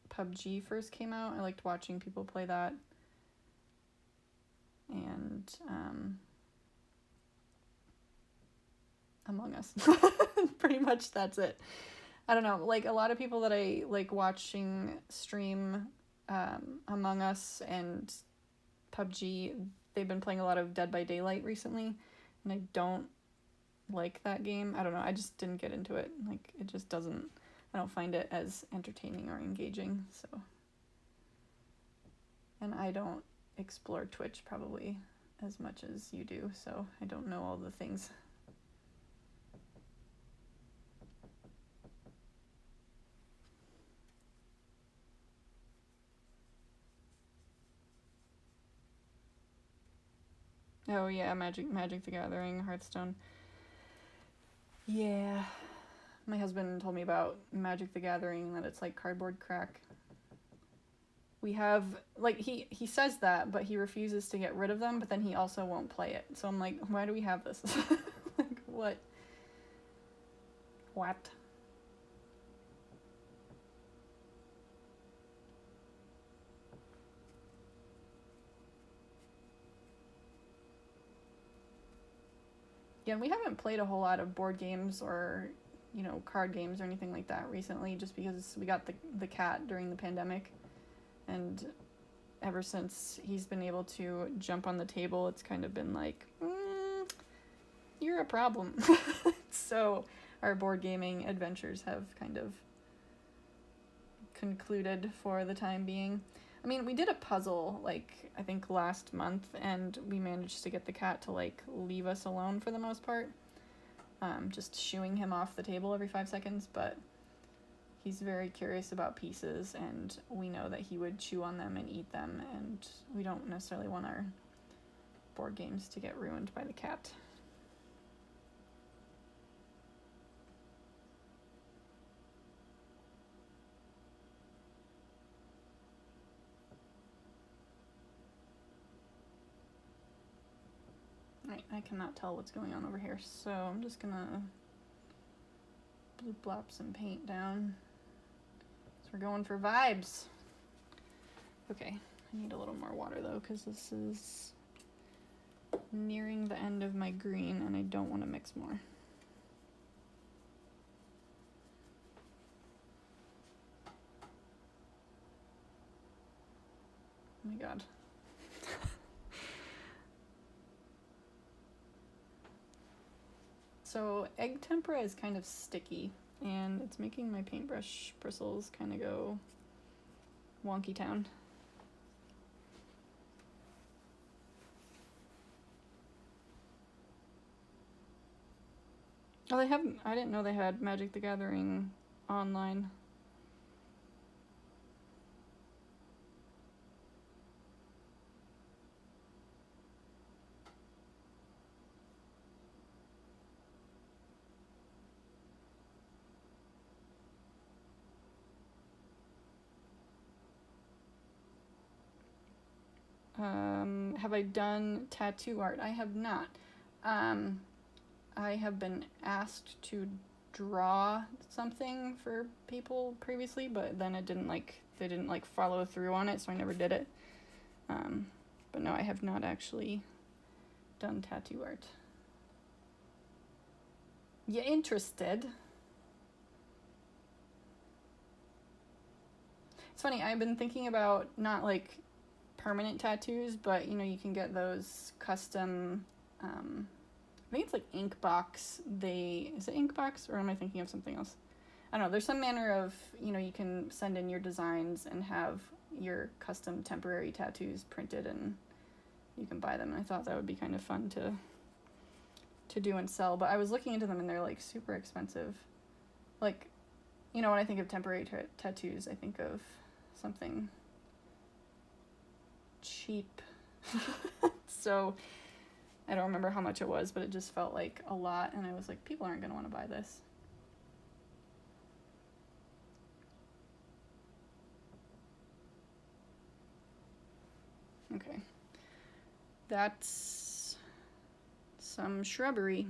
PUBG first came out. I liked watching people play that. And Among Us. Pretty much that's it. I don't know, like a lot of people that I like watching stream Among Us and PUBG, they've been playing a lot of Dead by Daylight recently, and I don't like that game. I don't know, I just didn't get into it. Like, it just doesn't, I don't find it as entertaining or engaging, so. And I don't explore Twitch probably as much as you do, so I don't know all the things. Oh yeah, Magic the Gathering, Hearthstone. Yeah. My husband told me about Magic the Gathering, that it's like cardboard crack. We have, like, he says that, but he refuses to get rid of them, but then he also won't play it. So I'm like, why do we have this? Like, what? What? Yeah, we haven't played a whole lot of board games or, you know, card games or anything like that recently, just because we got the cat during the pandemic. And ever since he's been able to jump on the table, it's kind of been like, you're a problem. So our board gaming adventures have kind of concluded for the time being. I mean, we did a puzzle, like, I think last month, and we managed to get the cat to, like, leave us alone for the most part. Just shooing him off the table every 5 seconds, but he's very curious about pieces, and we know that he would chew on them and eat them, and we don't necessarily want our board games to get ruined by the cat. Right, I cannot tell what's going on over here, so I'm just gonna bloop blop some paint down. So we're going for vibes. Okay, I need a little more water though, because this is nearing the end of my green and I don't want to mix more. Oh my god. So egg tempera is kind of sticky, and it's making my paintbrush bristles kind of go wonky town. Oh, they haven't. I didn't know they had Magic the Gathering online. Have I done tattoo art? I have not. I have been asked to draw something for people previously, but then they didn't follow through on it, so I never did it. But no, I have not actually done tattoo art. You interested? It's funny, I've been thinking about not permanent tattoos, but you can get those custom, I think it's Inkbox. Is it Inkbox, or am I thinking of something else? I don't know. There's some manner of, you can send in your designs and have your custom temporary tattoos printed, and you can buy them. And I thought that would be kind of fun to do and sell. But I was looking into them, and they're super expensive. When I think of temporary tattoos, I think of something cheap. So I don't remember how much it was, but it just felt like a lot, and I was like, people aren't going to want to buy this. Okay. That's some shrubbery.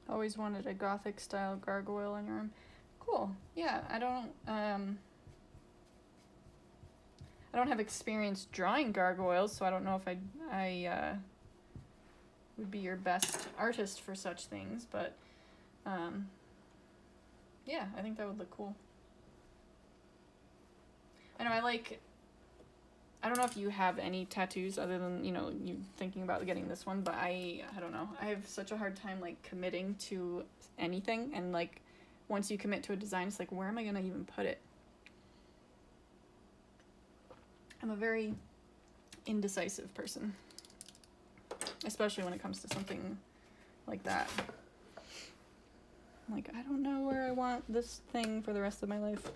Always wanted a gothic style gargoyle on your arm. Cool. Yeah, I don't have experience drawing gargoyles, so I don't know if I would be your best artist for such things, but yeah, I think that would look cool. I know I don't know if you have any tattoos other than, you thinking about getting this one, but I don't know. I have such a hard time, committing to anything, and, once you commit to a design, it's where am I going to even put it? I'm a very indecisive person, especially when it comes to something like that. I don't know where I want this thing for the rest of my life.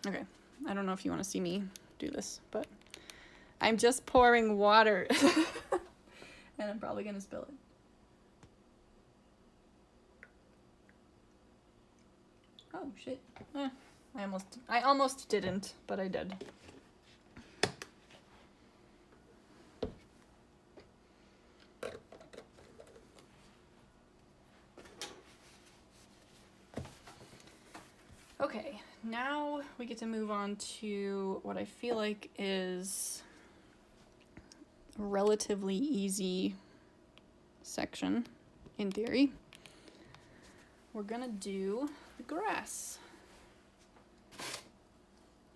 Okay. I don't know if you want to see me do this, but I'm just pouring water. And I'm probably going to spill it. Oh, shit. I almost didn't, but I did. Okay, now we get to move on to what I feel like is a relatively easy section, in theory. We're gonna do the grass.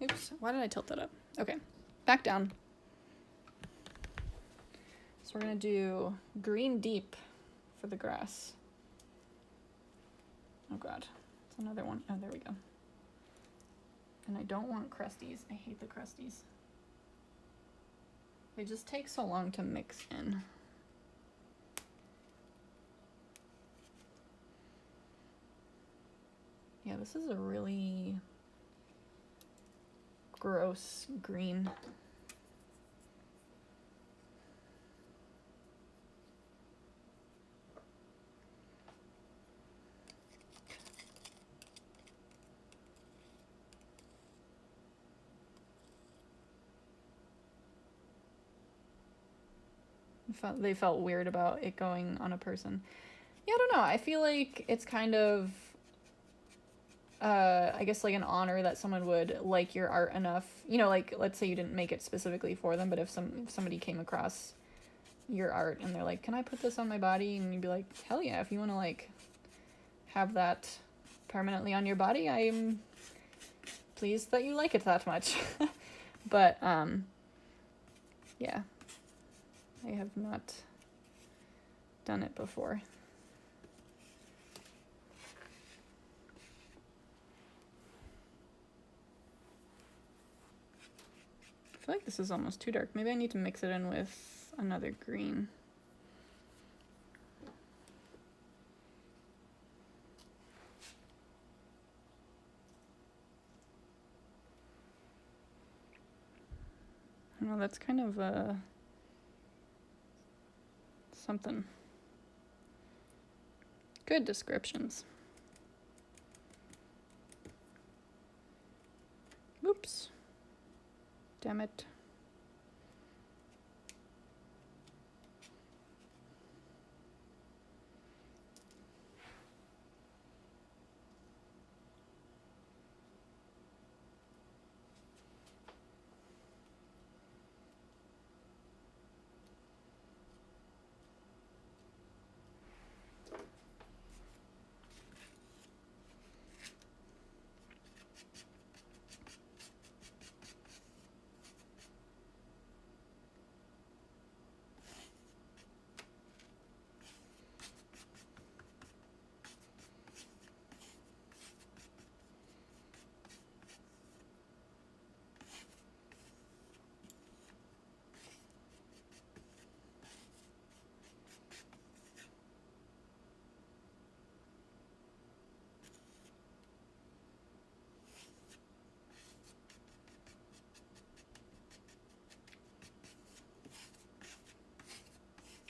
Oops, why did I tilt that up? Okay, back down. So we're gonna do green deep for the grass. Oh god, it's another one. Oh, there we go. And I don't want crusties. I hate the crusties. They just take so long to mix in. Yeah, this is a really gross green. They felt weird about it going on a person. Yeah, I don't know. I feel like it's kind of, I guess an honor that someone would like your art enough. Let's say you didn't make it specifically for them, but if somebody came across your art and they're like, can I put this on my body? And you'd be like, hell yeah, if you want to have that permanently on your body, I'm pleased that you like it that much. But, yeah, I have not done it before. I feel like this is almost too dark. Maybe I need to mix it in with another green. I don't know, that's kind of something. Good descriptions. Oops. Damn it.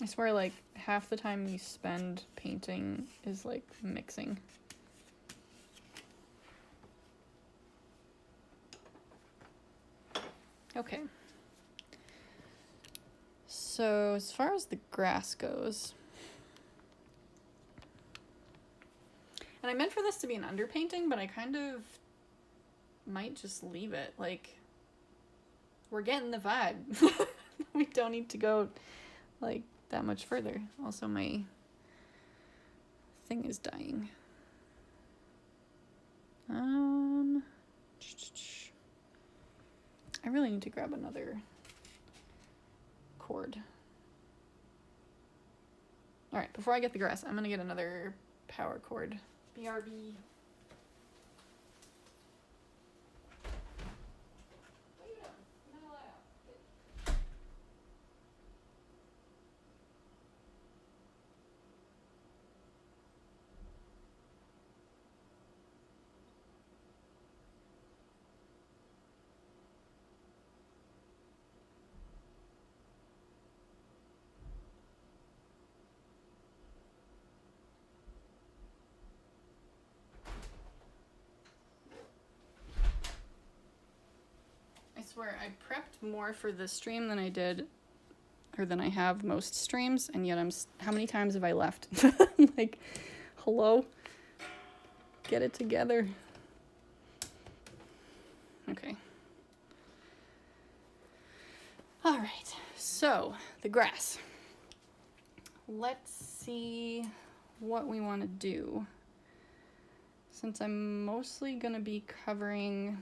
I swear, like, half the time you spend painting is, like, mixing. Okay. So, as far as the grass goes... And I meant for this to be an underpainting, but I kind of might just leave it. Like, we're getting the vibe. We don't need to go, like, that much further. Also, my thing is dying. I really need to grab another cord. All right, before I get the grass, I'm gonna get another power cord. BRB. I swear, I prepped more for this stream than I did, or than I have most streams, and yet how many times have I left? Like, hello? Get it together. Okay. All right, so the grass. Let's see what we want to do. Since I'm mostly gonna be covering...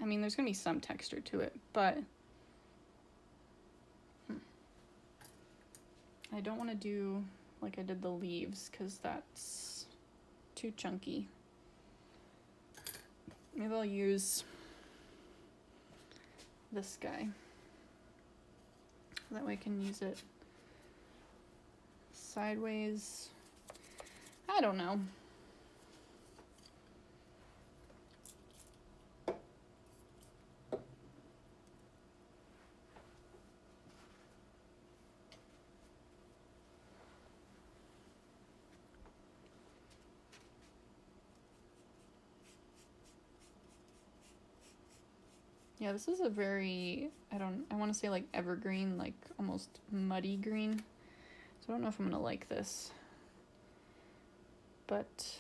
I mean, there's gonna be some texture to it, but I don't want to do like I did the leaves because that's too chunky. Maybe I'll use this guy. That way I can use it sideways. I don't know. Yeah, this is a very, I want to say like evergreen, like almost muddy green. So I don't know if I'm going to like this. But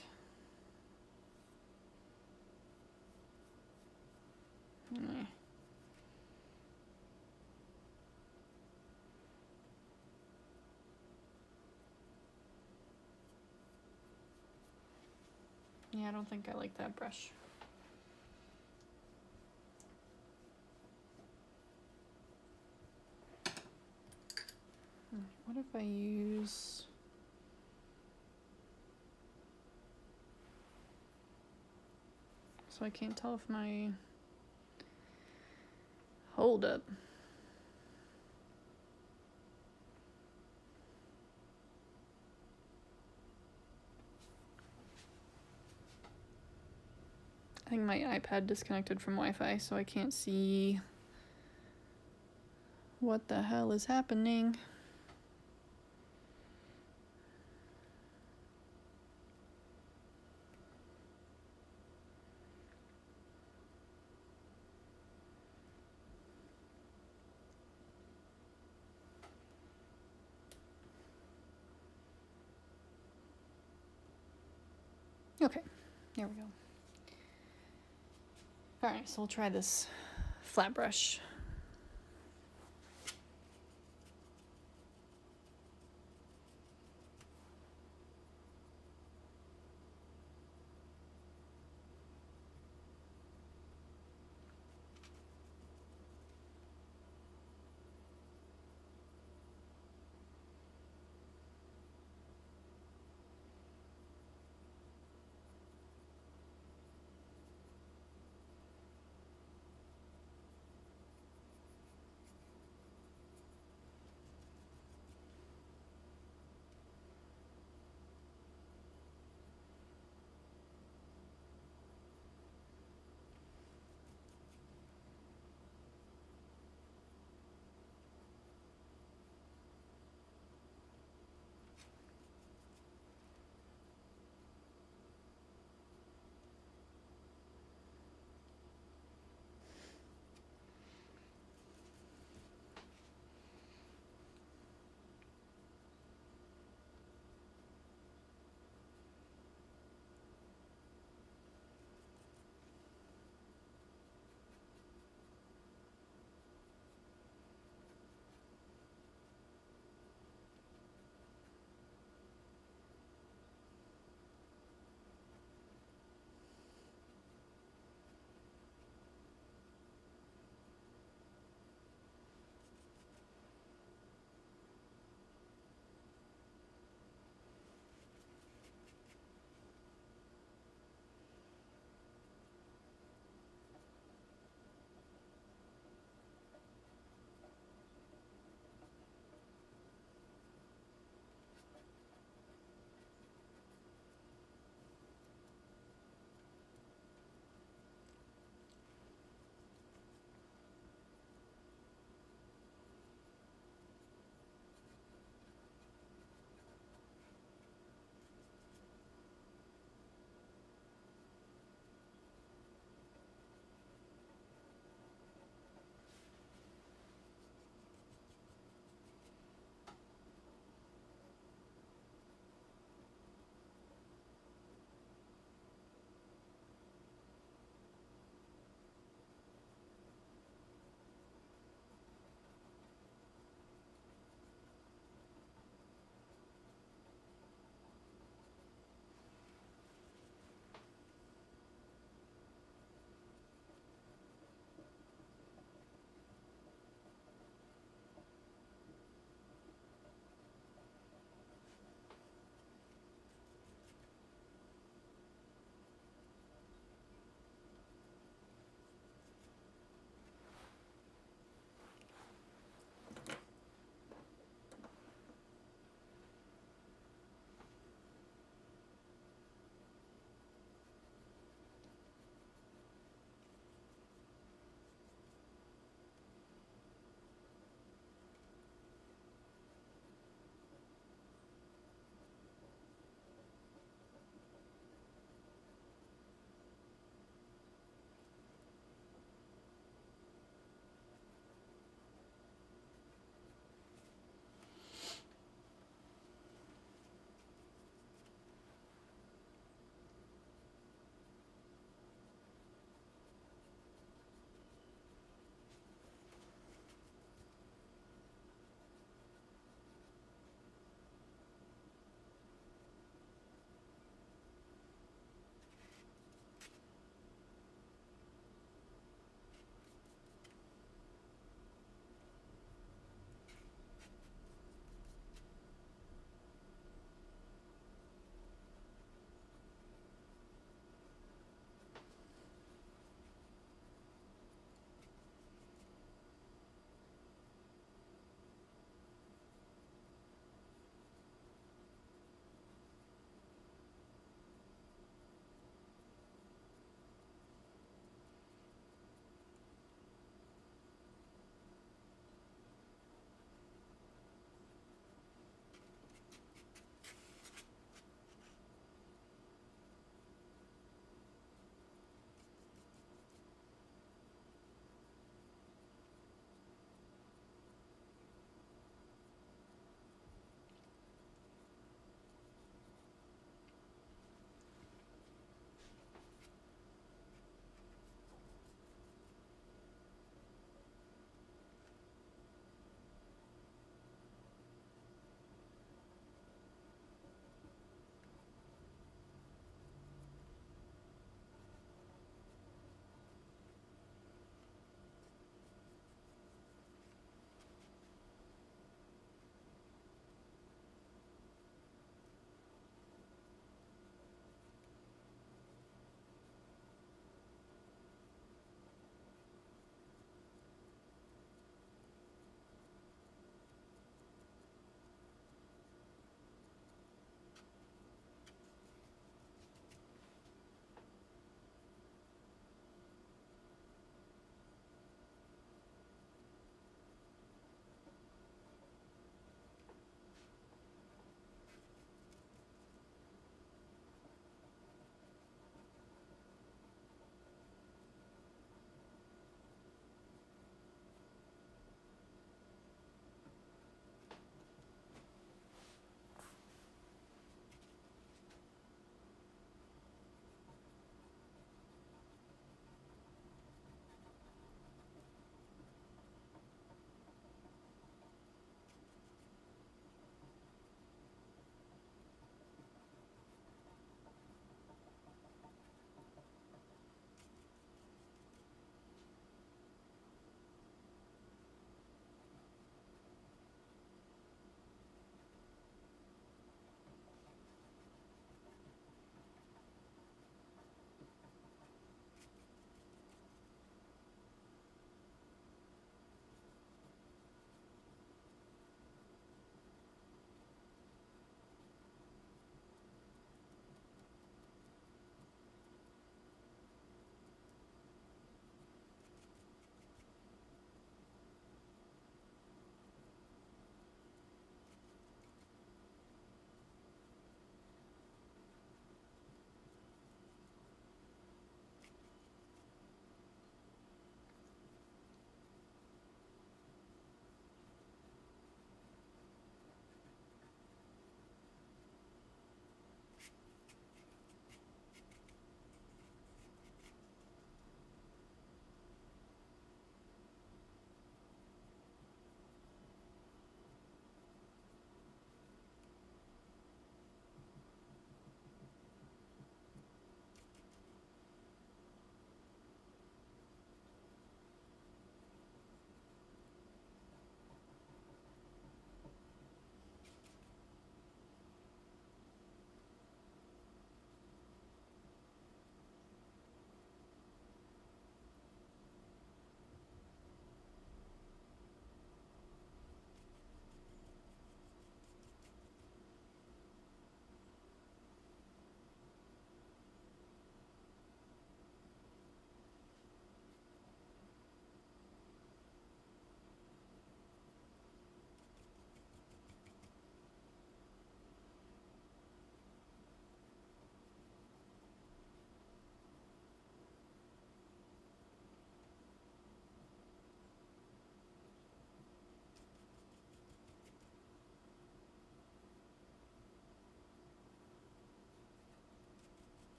yeah, I don't think I like that brush. What if I use... So I can't tell if my... Hold up. I think my iPad disconnected from Wi-Fi, so I can't see what the hell is happening. Okay, there we go. Alright, so we'll try this flat brush.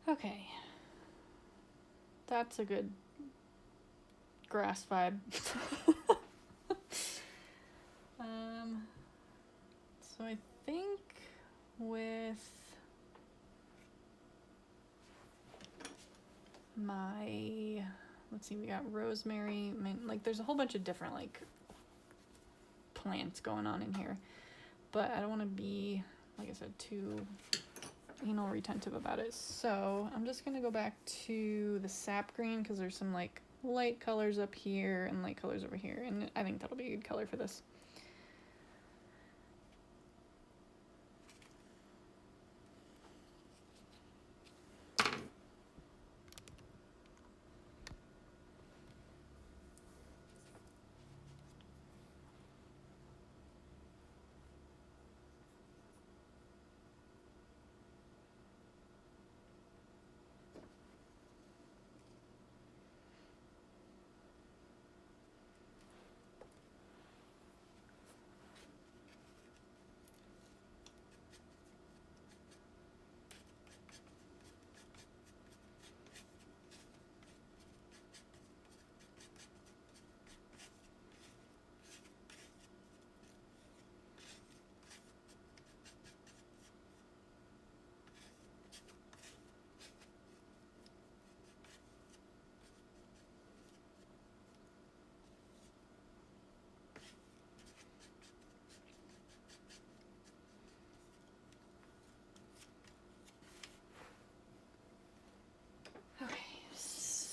Okay. That's a good grass vibe. So I think with my, let's see, we got rosemary, like there's a whole bunch of different like plants going on in here, but I don't want to be, like I said, too anal retentive about it. So I'm just gonna go back to the sap green because there's some like light colors up here and light colors over here, and I think that'll be a good color for this.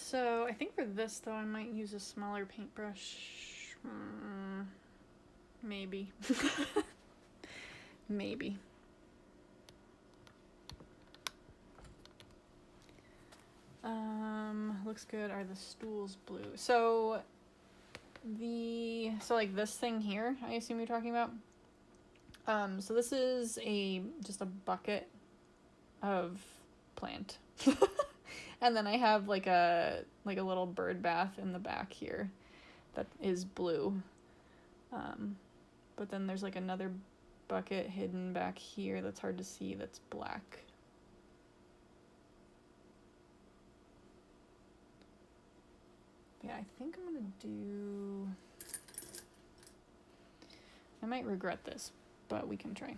So I think for this though, I might use a smaller paintbrush. Maybe. Maybe. Looks good. Are the stools blue? So like this thing here, I assume you're talking about. So this is just a bucket of plant. And then I have like a little bird bath in the back here that is blue. But then there's like another bucket hidden back here that's hard to see that's black. Yeah, I think I'm gonna do... I might regret this, but we can try.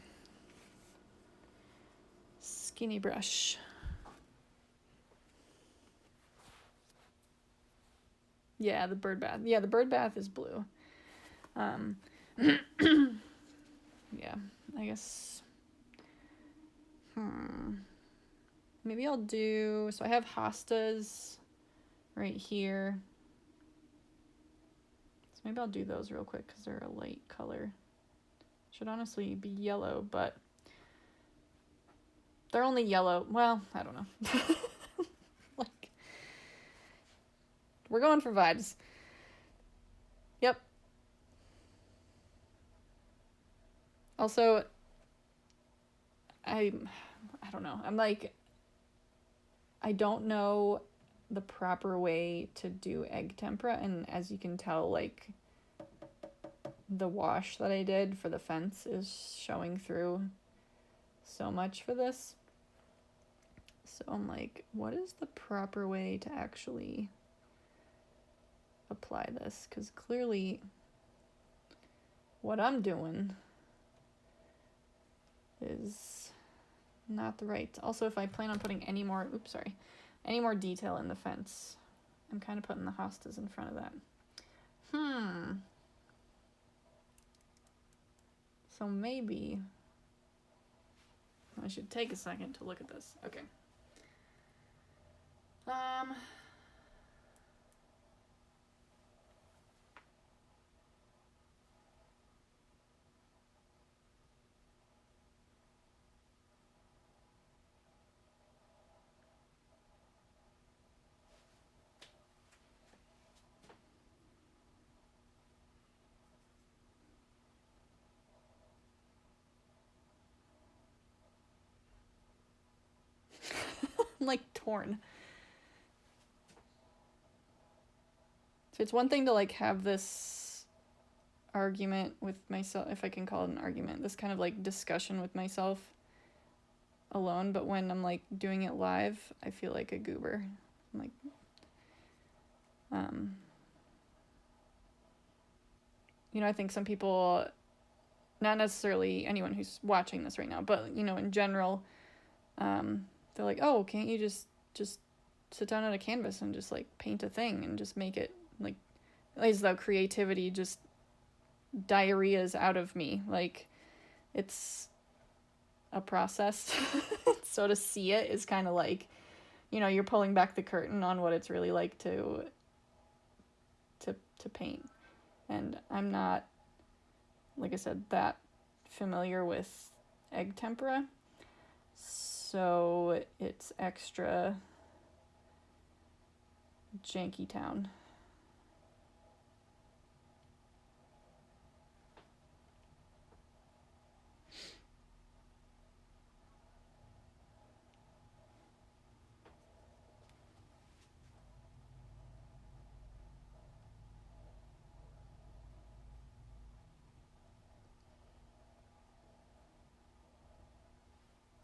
Skinny brush. Yeah, the bird bath. Yeah, the bird bath is blue. Yeah, I guess. Maybe I'll do... So I have hostas right here. So maybe I'll do those real quick because they're a light color. Should honestly be yellow, but they're only yellow. Well, I don't know. Like, we're going for vibes. Yep. Also, I don't know. I'm like, I don't know the proper way to do egg tempera, and as you can tell, like, the wash that I did for the fence is showing through so much for this. So I'm like, what is the proper way to actually apply this? Because clearly what I'm doing is not the right. Also, if I plan on putting any more detail in the fence, I'm kind of putting the hostas in front of that. So maybe I should take a second to look at this. Okay. I'm like torn. So it's one thing to like have this argument with myself, if I can call it an argument, this kind of like discussion with myself alone, but when I'm like doing it live, I feel like a goober. I'm like, I think some people, not necessarily anyone who's watching this right now, but in general, they're like, oh, can't you just sit down at a canvas and just like paint a thing and just make it like, as though creativity just diarrheas out of me. Like, it's a process. So to see it is kind of like, you're pulling back the curtain on what it's really like to paint. And I'm not, like I said, that familiar with egg tempera, so it's extra janky town.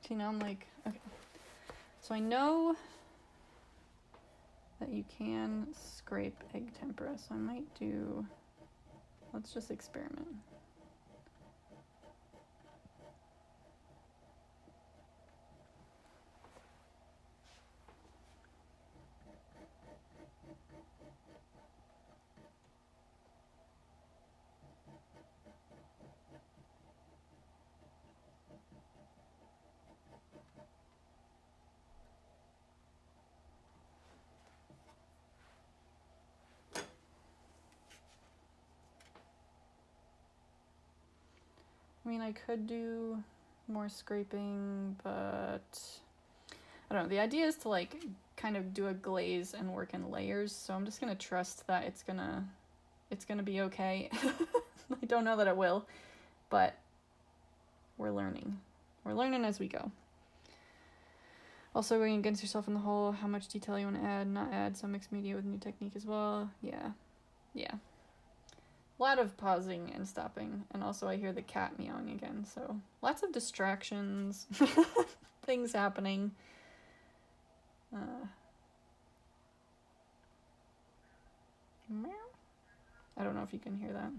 See, now I'm like, okay. So I know that you can scrape egg tempera, so I might do, let's just experiment. I mean, I could do more scraping, but I don't know. The idea is to like kind of do a glaze and work in layers, so I'm just gonna trust that it's gonna be okay. I don't know that it will, but we're learning. We're learning as we go. Also, going against yourself in the hole, how much detail you want to add, not add, some mixed media with new technique as well. Yeah. A lot of pausing and stopping, and also I hear the cat meowing again, so lots of distractions, things happening. Meow. I don't know if you can hear that.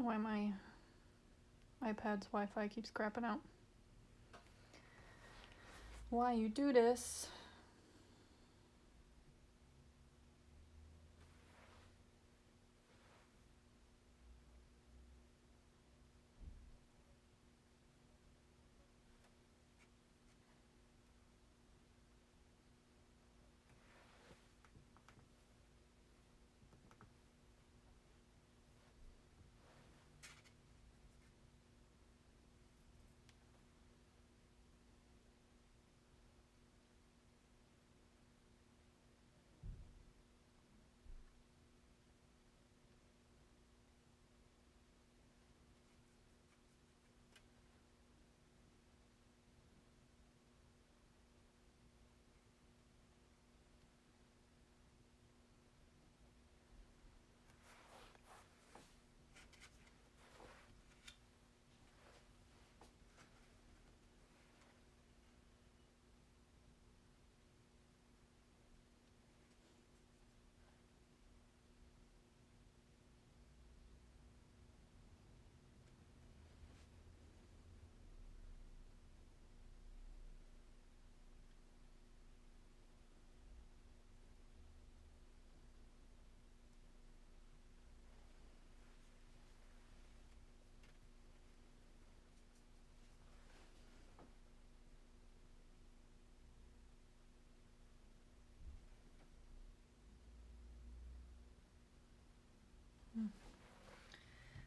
why my iPad's Wi-Fi keeps crapping out. Why you do this?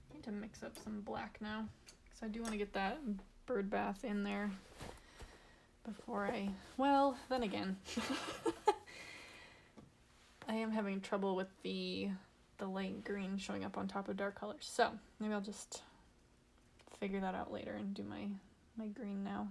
I need to mix up some black now, because I do want to get that bird bath in there before well, then again, I am having trouble with the light green showing up on top of dark colors, so maybe I'll just figure that out later and do my green now.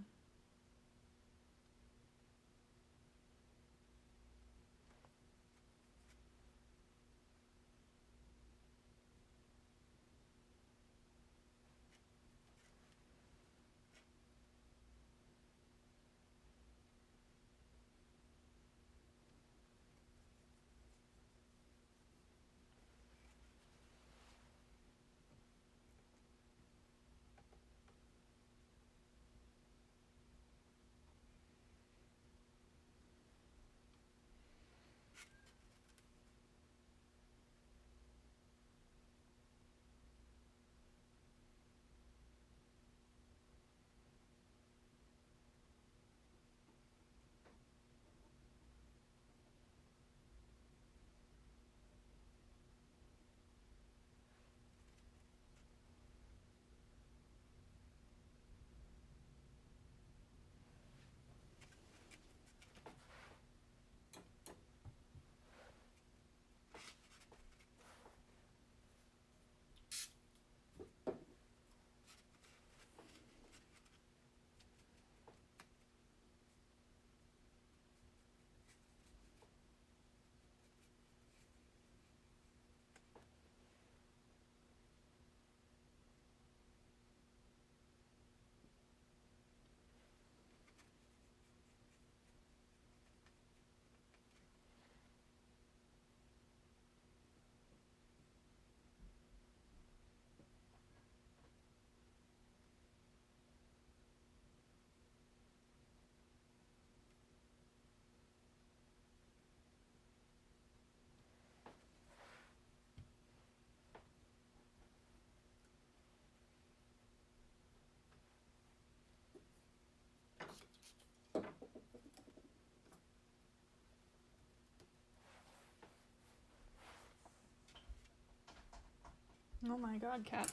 Oh my god, cat.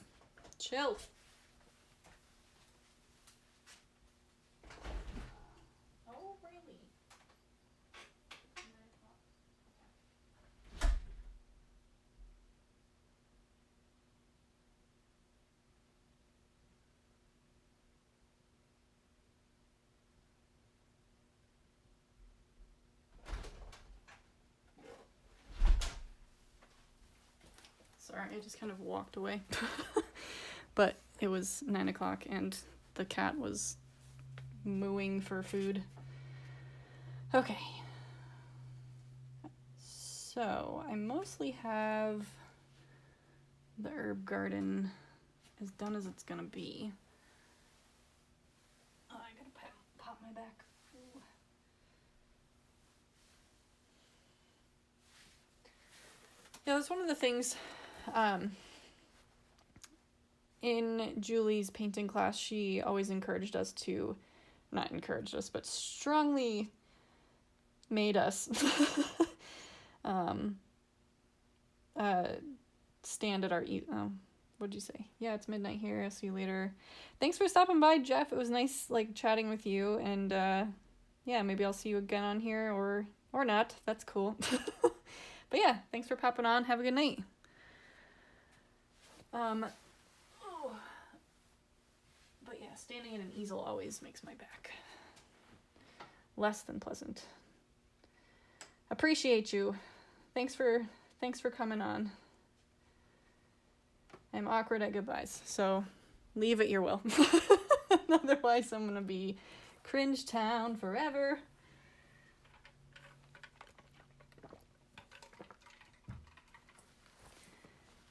Chill. Oh, really? Sorry, I just kind of walked away. But it was 9 o'clock and the cat was mooing for food. Okay. So I mostly have the herb garden as done as it's gonna be. Oh, I gotta pop my back. Ooh. Yeah, that's one of the things in Julie's painting class. She always encouraged us to, not encouraged us, but strongly made us stand at our what'd you say? Yeah, it's midnight here. I'll see you later. Thanks for stopping by, Jeff. It was nice like chatting with you, and yeah, maybe I'll see you again on here or not. That's cool. But yeah, thanks for popping on. Have a good night. But yeah, standing at an easel always makes my back less than pleasant. Appreciate you. Thanks for coming on. I'm awkward at goodbyes, so leave at your will. Otherwise, I'm gonna be cringe town forever.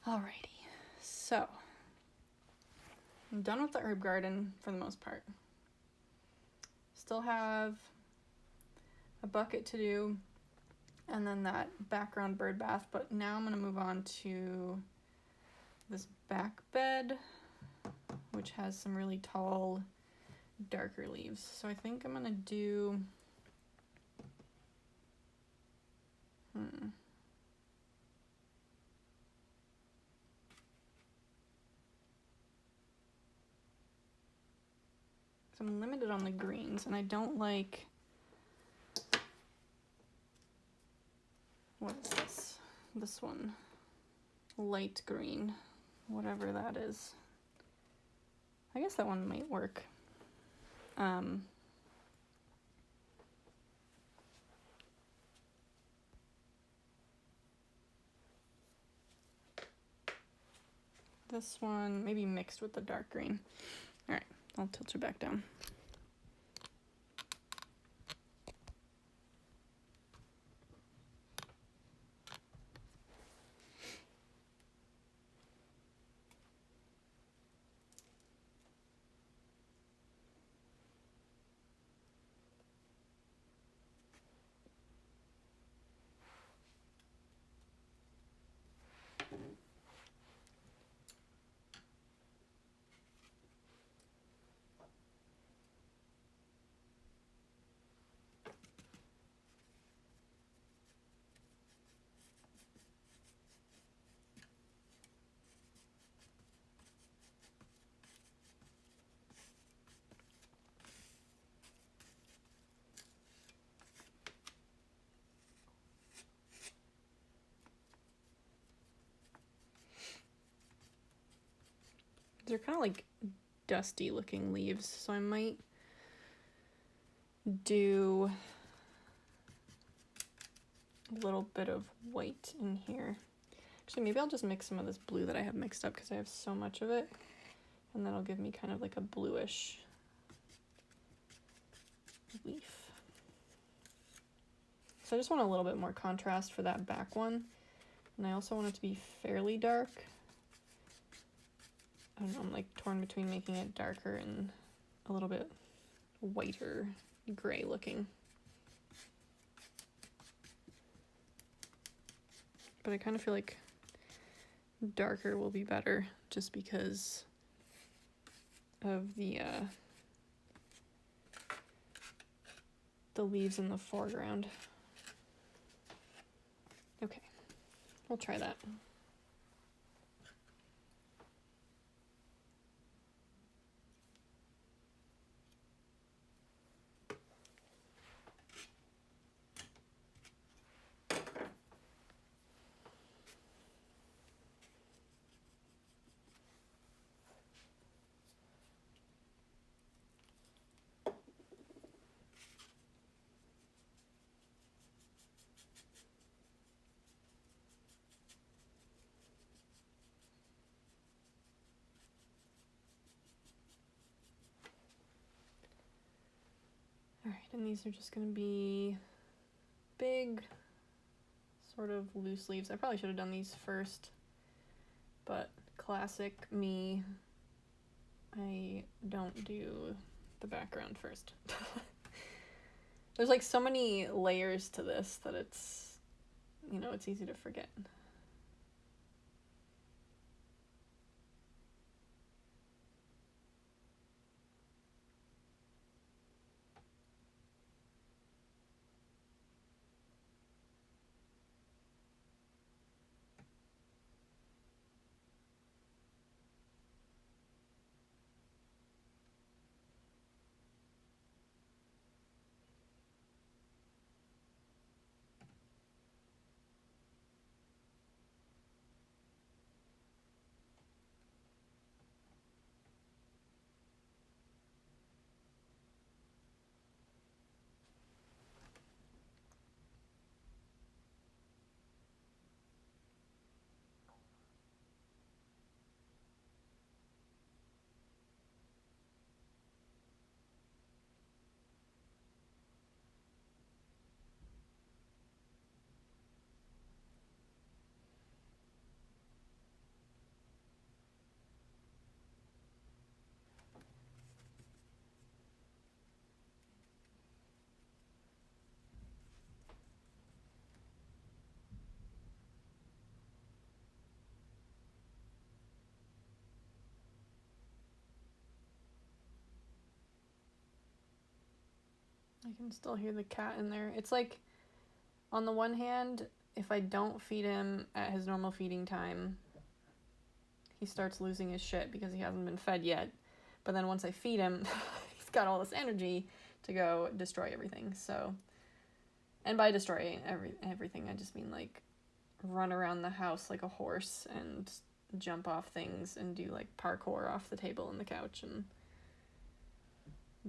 Alrighty, so I'm done with the herb garden for the most part. Still have a bucket to do, and then that background bird bath, but now I'm gonna move on to this back bed, which has some really tall, darker leaves. So I think I'm gonna do, So I'm limited on the greens, and I don't like, what is this? This one, light green, whatever that is. I guess that one might work. This one, maybe mixed with the dark green. All right, I'll tilt you back down. They're kind of like dusty looking leaves, so I might do a little bit of white in here. Actually, maybe I'll just mix some of this blue that I have mixed up because I have so much of it, and that'll give me kind of like a bluish leaf. So I just want a little bit more contrast for that back one, and I also want it to be fairly dark. I don't know, I'm like torn between making it darker and a little bit whiter, gray looking. But I kind of feel like darker will be better just because of the leaves in the foreground. Okay, we'll try that. All right, and these are just gonna be big, sort of loose leaves. I probably should have done these first, but classic me I don't do the background first. There's like so many layers to this that it's, you know, it's easy to forget. I can still hear the cat in there. It's like, on the one hand, if I don't feed him at his normal feeding time, he starts losing his shit because he hasn't been fed yet. But then once I feed him, he's got all this energy to go destroy everything. So, and by destroy everything, I just mean like run around the house like a horse and jump off things and do like parkour off the table and the couch and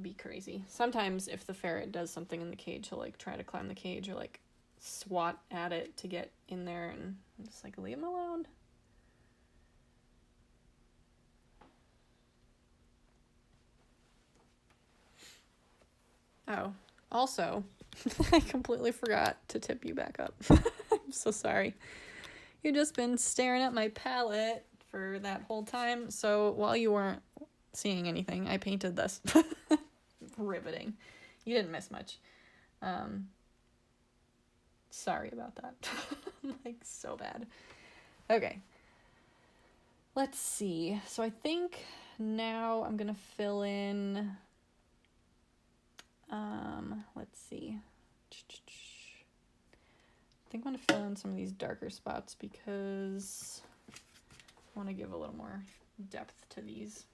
be crazy. Sometimes if the ferret does something in the cage, he'll like try to climb the cage or like swat at it to get in there, and I'm just like, leave him alone. Oh, also, I completely forgot to tip you back up. I'm so sorry. You've just been staring at my palette for that whole time. So while you weren't seeing anything, I painted this. Riveting. You didn't miss much. Sorry about that. Like, so bad. Okay. Let's see. So I think now I'm gonna fill in, let's see. I think I'm gonna fill in some of these darker spots because I want to give a little more depth to these.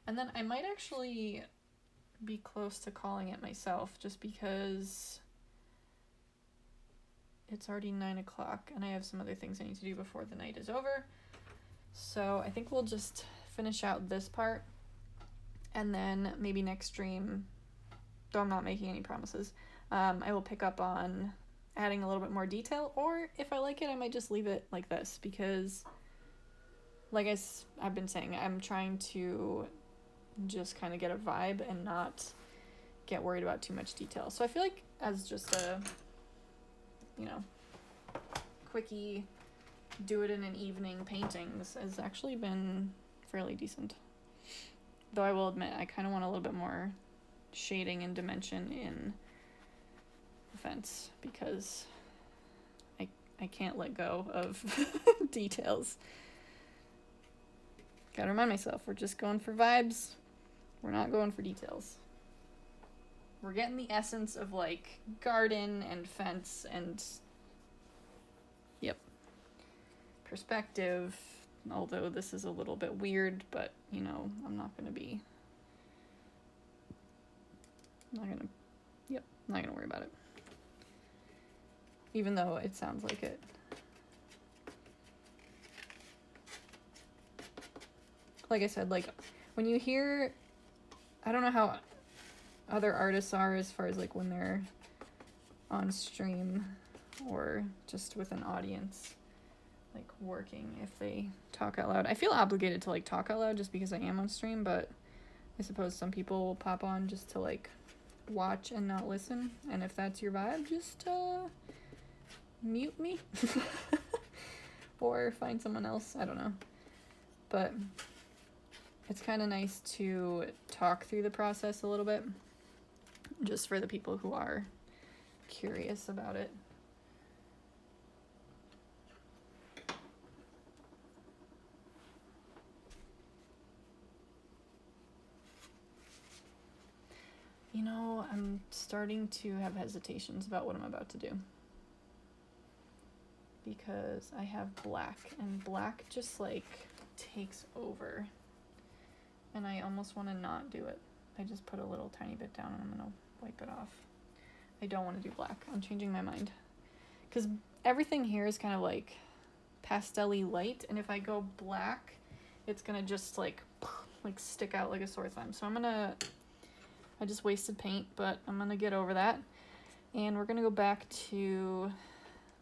And then I might actually be close to calling it myself just because it's already 9 o'clock and I have some other things I need to do before the night is over. So I think we'll just finish out this part, and then maybe next stream, though I'm not making any promises, I will pick up on adding a little bit more detail, or if I like it, I might just leave it like this, because like I've been saying, I'm trying to just kind of get a vibe and not get worried about too much detail. So I feel like as just a, you know, quickie, do it in an evening paintings has actually been fairly decent. Though I will admit, I kind of want a little bit more shading and dimension in the fence because I can't let go of details. Gotta remind myself, we're just going for vibes. We're not going for details. We're getting the essence of like garden and fence and, yep, perspective. Although this is a little bit weird, but you know, I'm not gonna worry about it. Even though it sounds like it. Like I said, like when you hear, I don't know how other artists are as far as like when they're on stream or just with an audience, like working, if they talk out loud. I feel obligated to like talk out loud just because I am on stream, but I suppose some people will pop on just to like watch and not listen, and if that's your vibe, just mute me or find someone else. I don't know, but it's kind of nice to talk through the process a little bit, just for the people who are curious about it. You know, I'm starting to have hesitations about what I'm about to do. Because I have black, and black just like takes over. And I almost want to not do it. I just put a little tiny bit down and I'm going to wipe it off. I don't want to do black. I'm changing my mind. Because everything here is kind of like pastel-y light, and if I go black, it's going to just like stick out like a sore thumb. So I just wasted paint, but I'm gonna get over that. And we're gonna go back to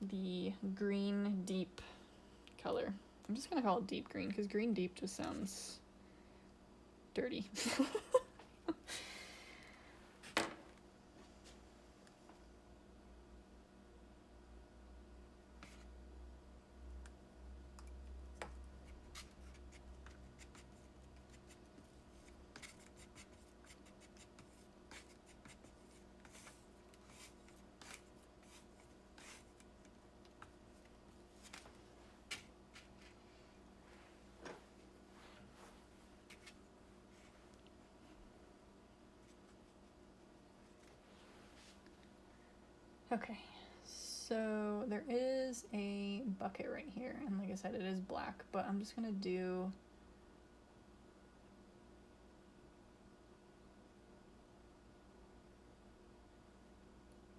the green deep color. I'm just gonna call it deep green because green deep just sounds dirty. Okay, so there is a bucket right here, and like I said, it is black, but I'm just gonna do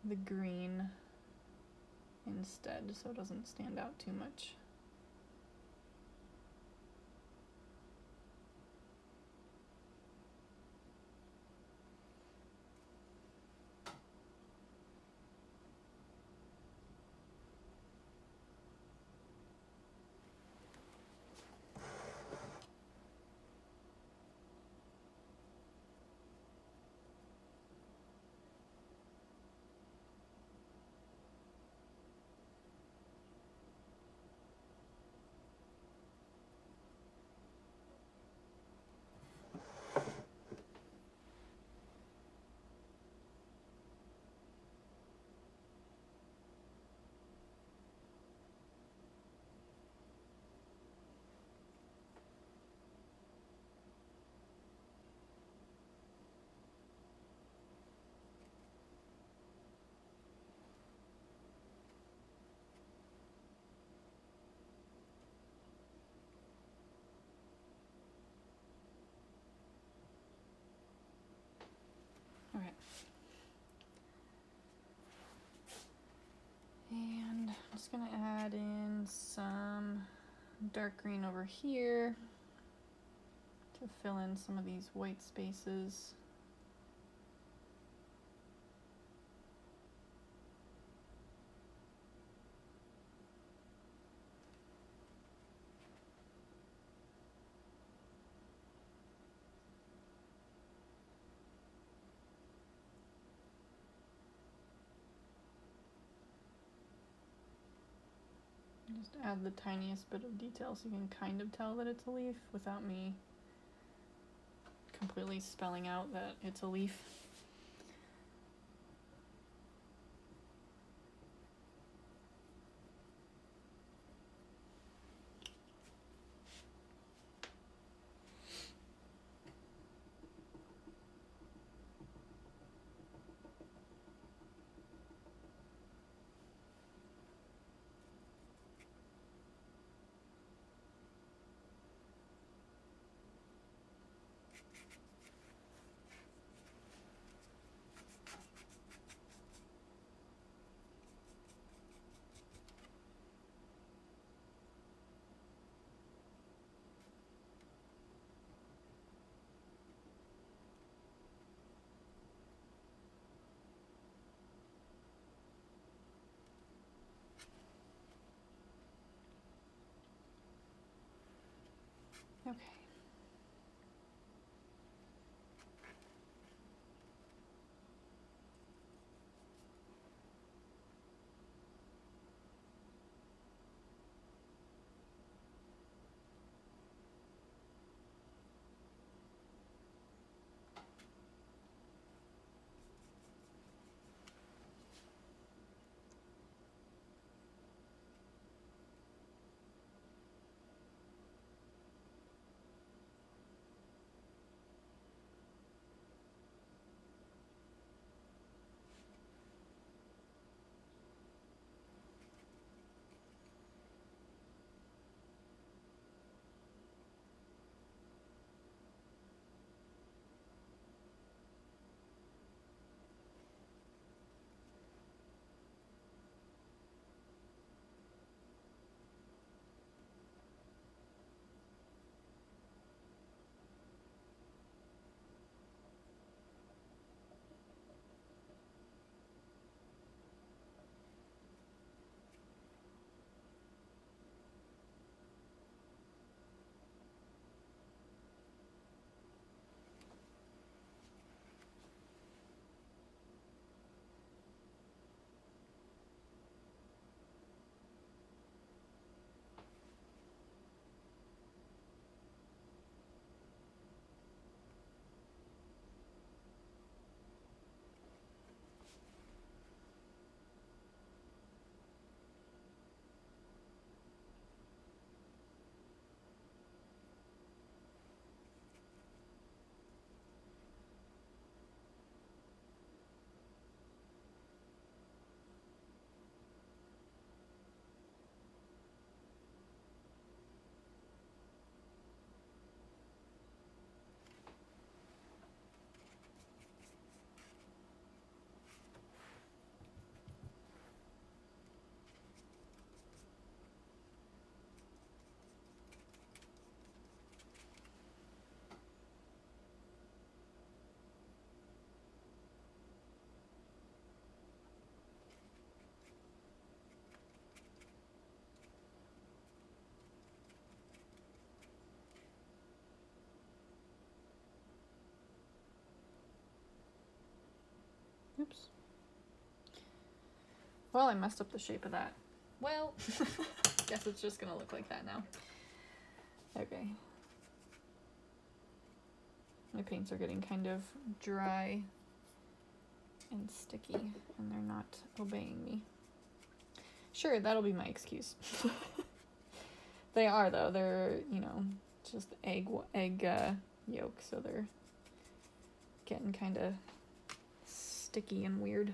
the green instead so it doesn't stand out too much. Alright. And I'm just gonna add in some dark green over here to fill in some of these white spaces. Just add the tiniest bit of detail so you can kind of tell that it's a leaf without me completely spelling out that it's a leaf. Okay. Oops. Well, I messed up the shape of that. Well, guess it's just gonna look like that now. Okay. My paints are getting kind of dry and sticky, and they're not obeying me. Sure, that'll be my excuse. They are, though. They're, you know, just egg yolk, so they're getting kind of sticky and weird.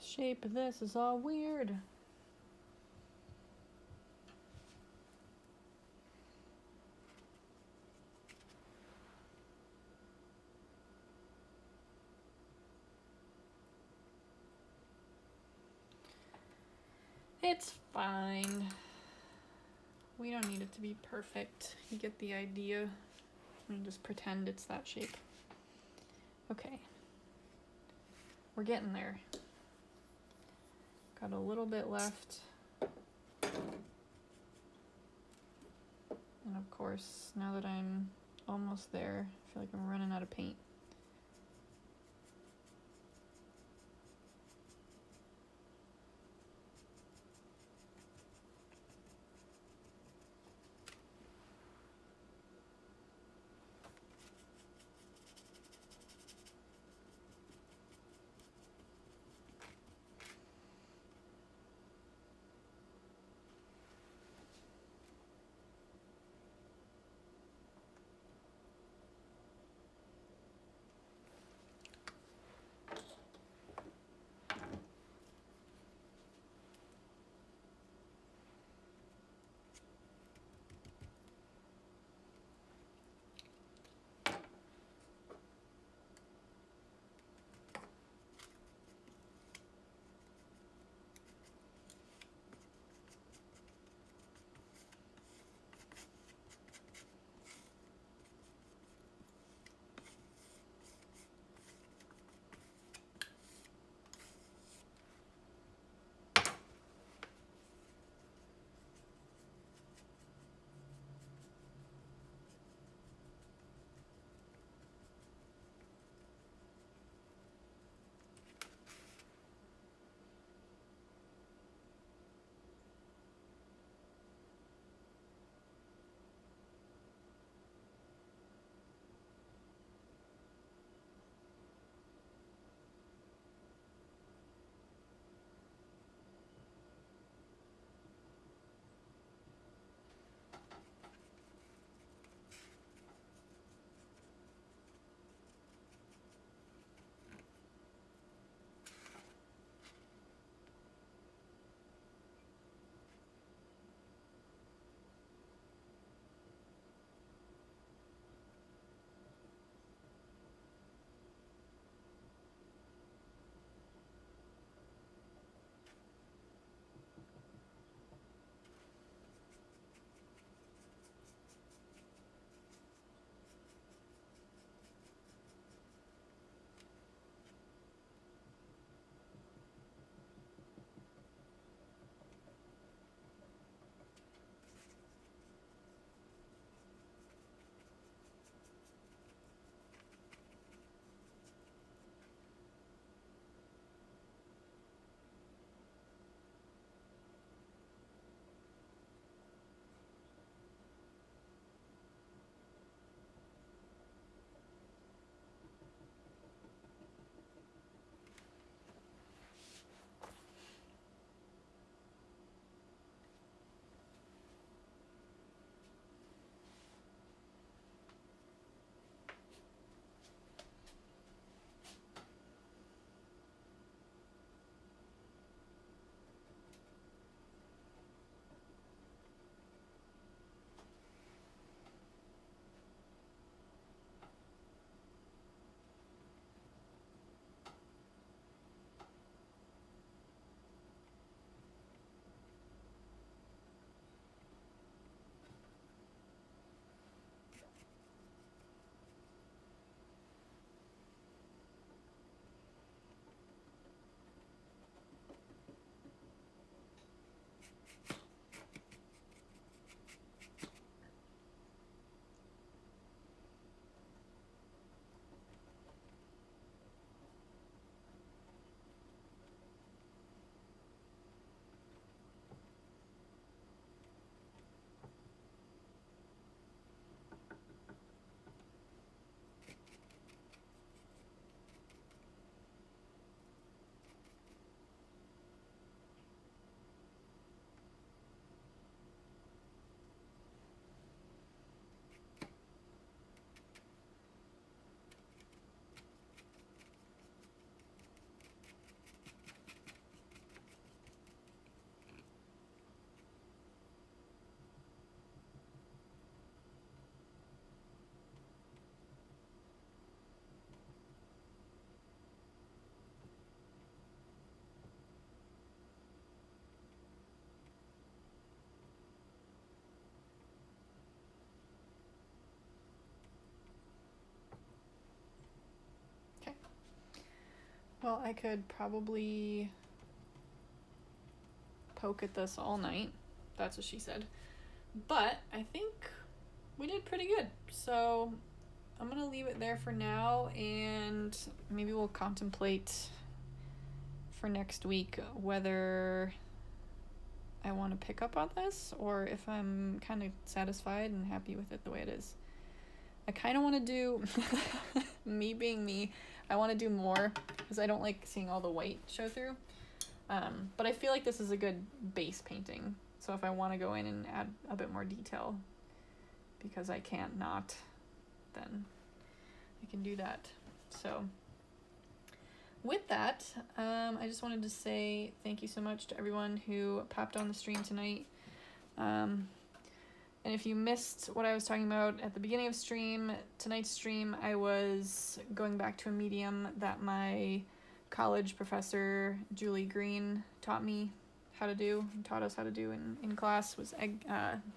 The shape of this is all weird. It's fine. We don't need it to be perfect. You get the idea. And just pretend it's that shape. Okay. We're getting there. Got a little bit left. And of course, now that I'm almost there, I feel like I'm running out of paint. Well, I could probably poke at this all night. That's what she said. But I think we did pretty good. So I'm going to leave it there for now, and maybe we'll contemplate for next week whether I want to pick up on this or if I'm kind of satisfied and happy with it the way it is. I kind of want to do, me being me, I want to do more because I don't like seeing all the white show through. But I feel like this is a good base painting. So if I want to go in and add a bit more detail, because I can't not, then I can do that. So with that, I just wanted to say thank you so much to everyone who popped on the stream tonight. And if you missed what I was talking about at the beginning of tonight's stream, I was going back to a medium that my college professor, Julie Green, taught us how to do in class, was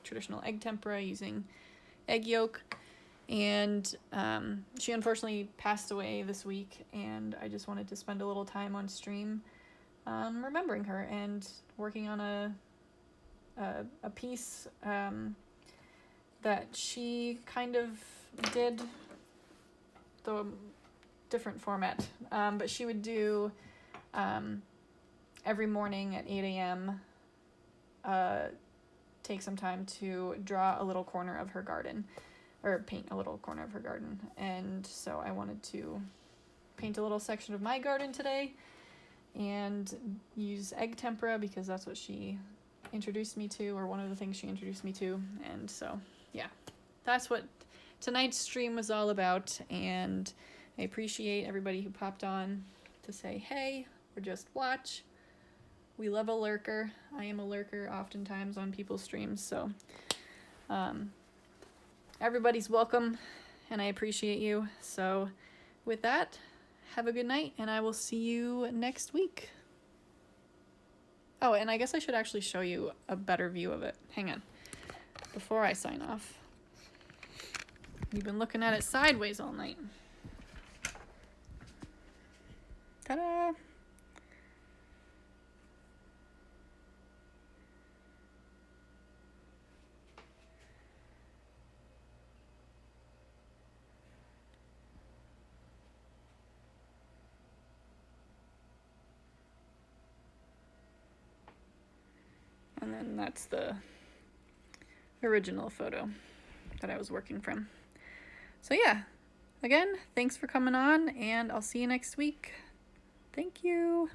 traditional egg tempera using egg yolk. And she unfortunately passed away this week, and I just wanted to spend a little time on stream remembering her and working on a piece that she kind of did, the different format, but she would do every morning at 8 a.m. Take some time to draw a little corner of her garden, or paint a little corner of her garden. And so I wanted to paint a little section of my garden today and use egg tempera because that's what she introduced me to, or one of the things she introduced me to. And so yeah, that's what tonight's stream was all about, and I appreciate everybody who popped on to say hey or just watch. We love a lurker. I am a lurker oftentimes on people's streams, so everybody's welcome, and I appreciate you. So with that, have a good night, and I will see you next week. Oh, and I guess I should actually show you a better view of it. Hang on. Before I sign off. You've been looking at it sideways all night. Ta-da! And then that's the original photo that I was working from. So yeah, again, thanks for coming on, and I'll see you next week. Thank you.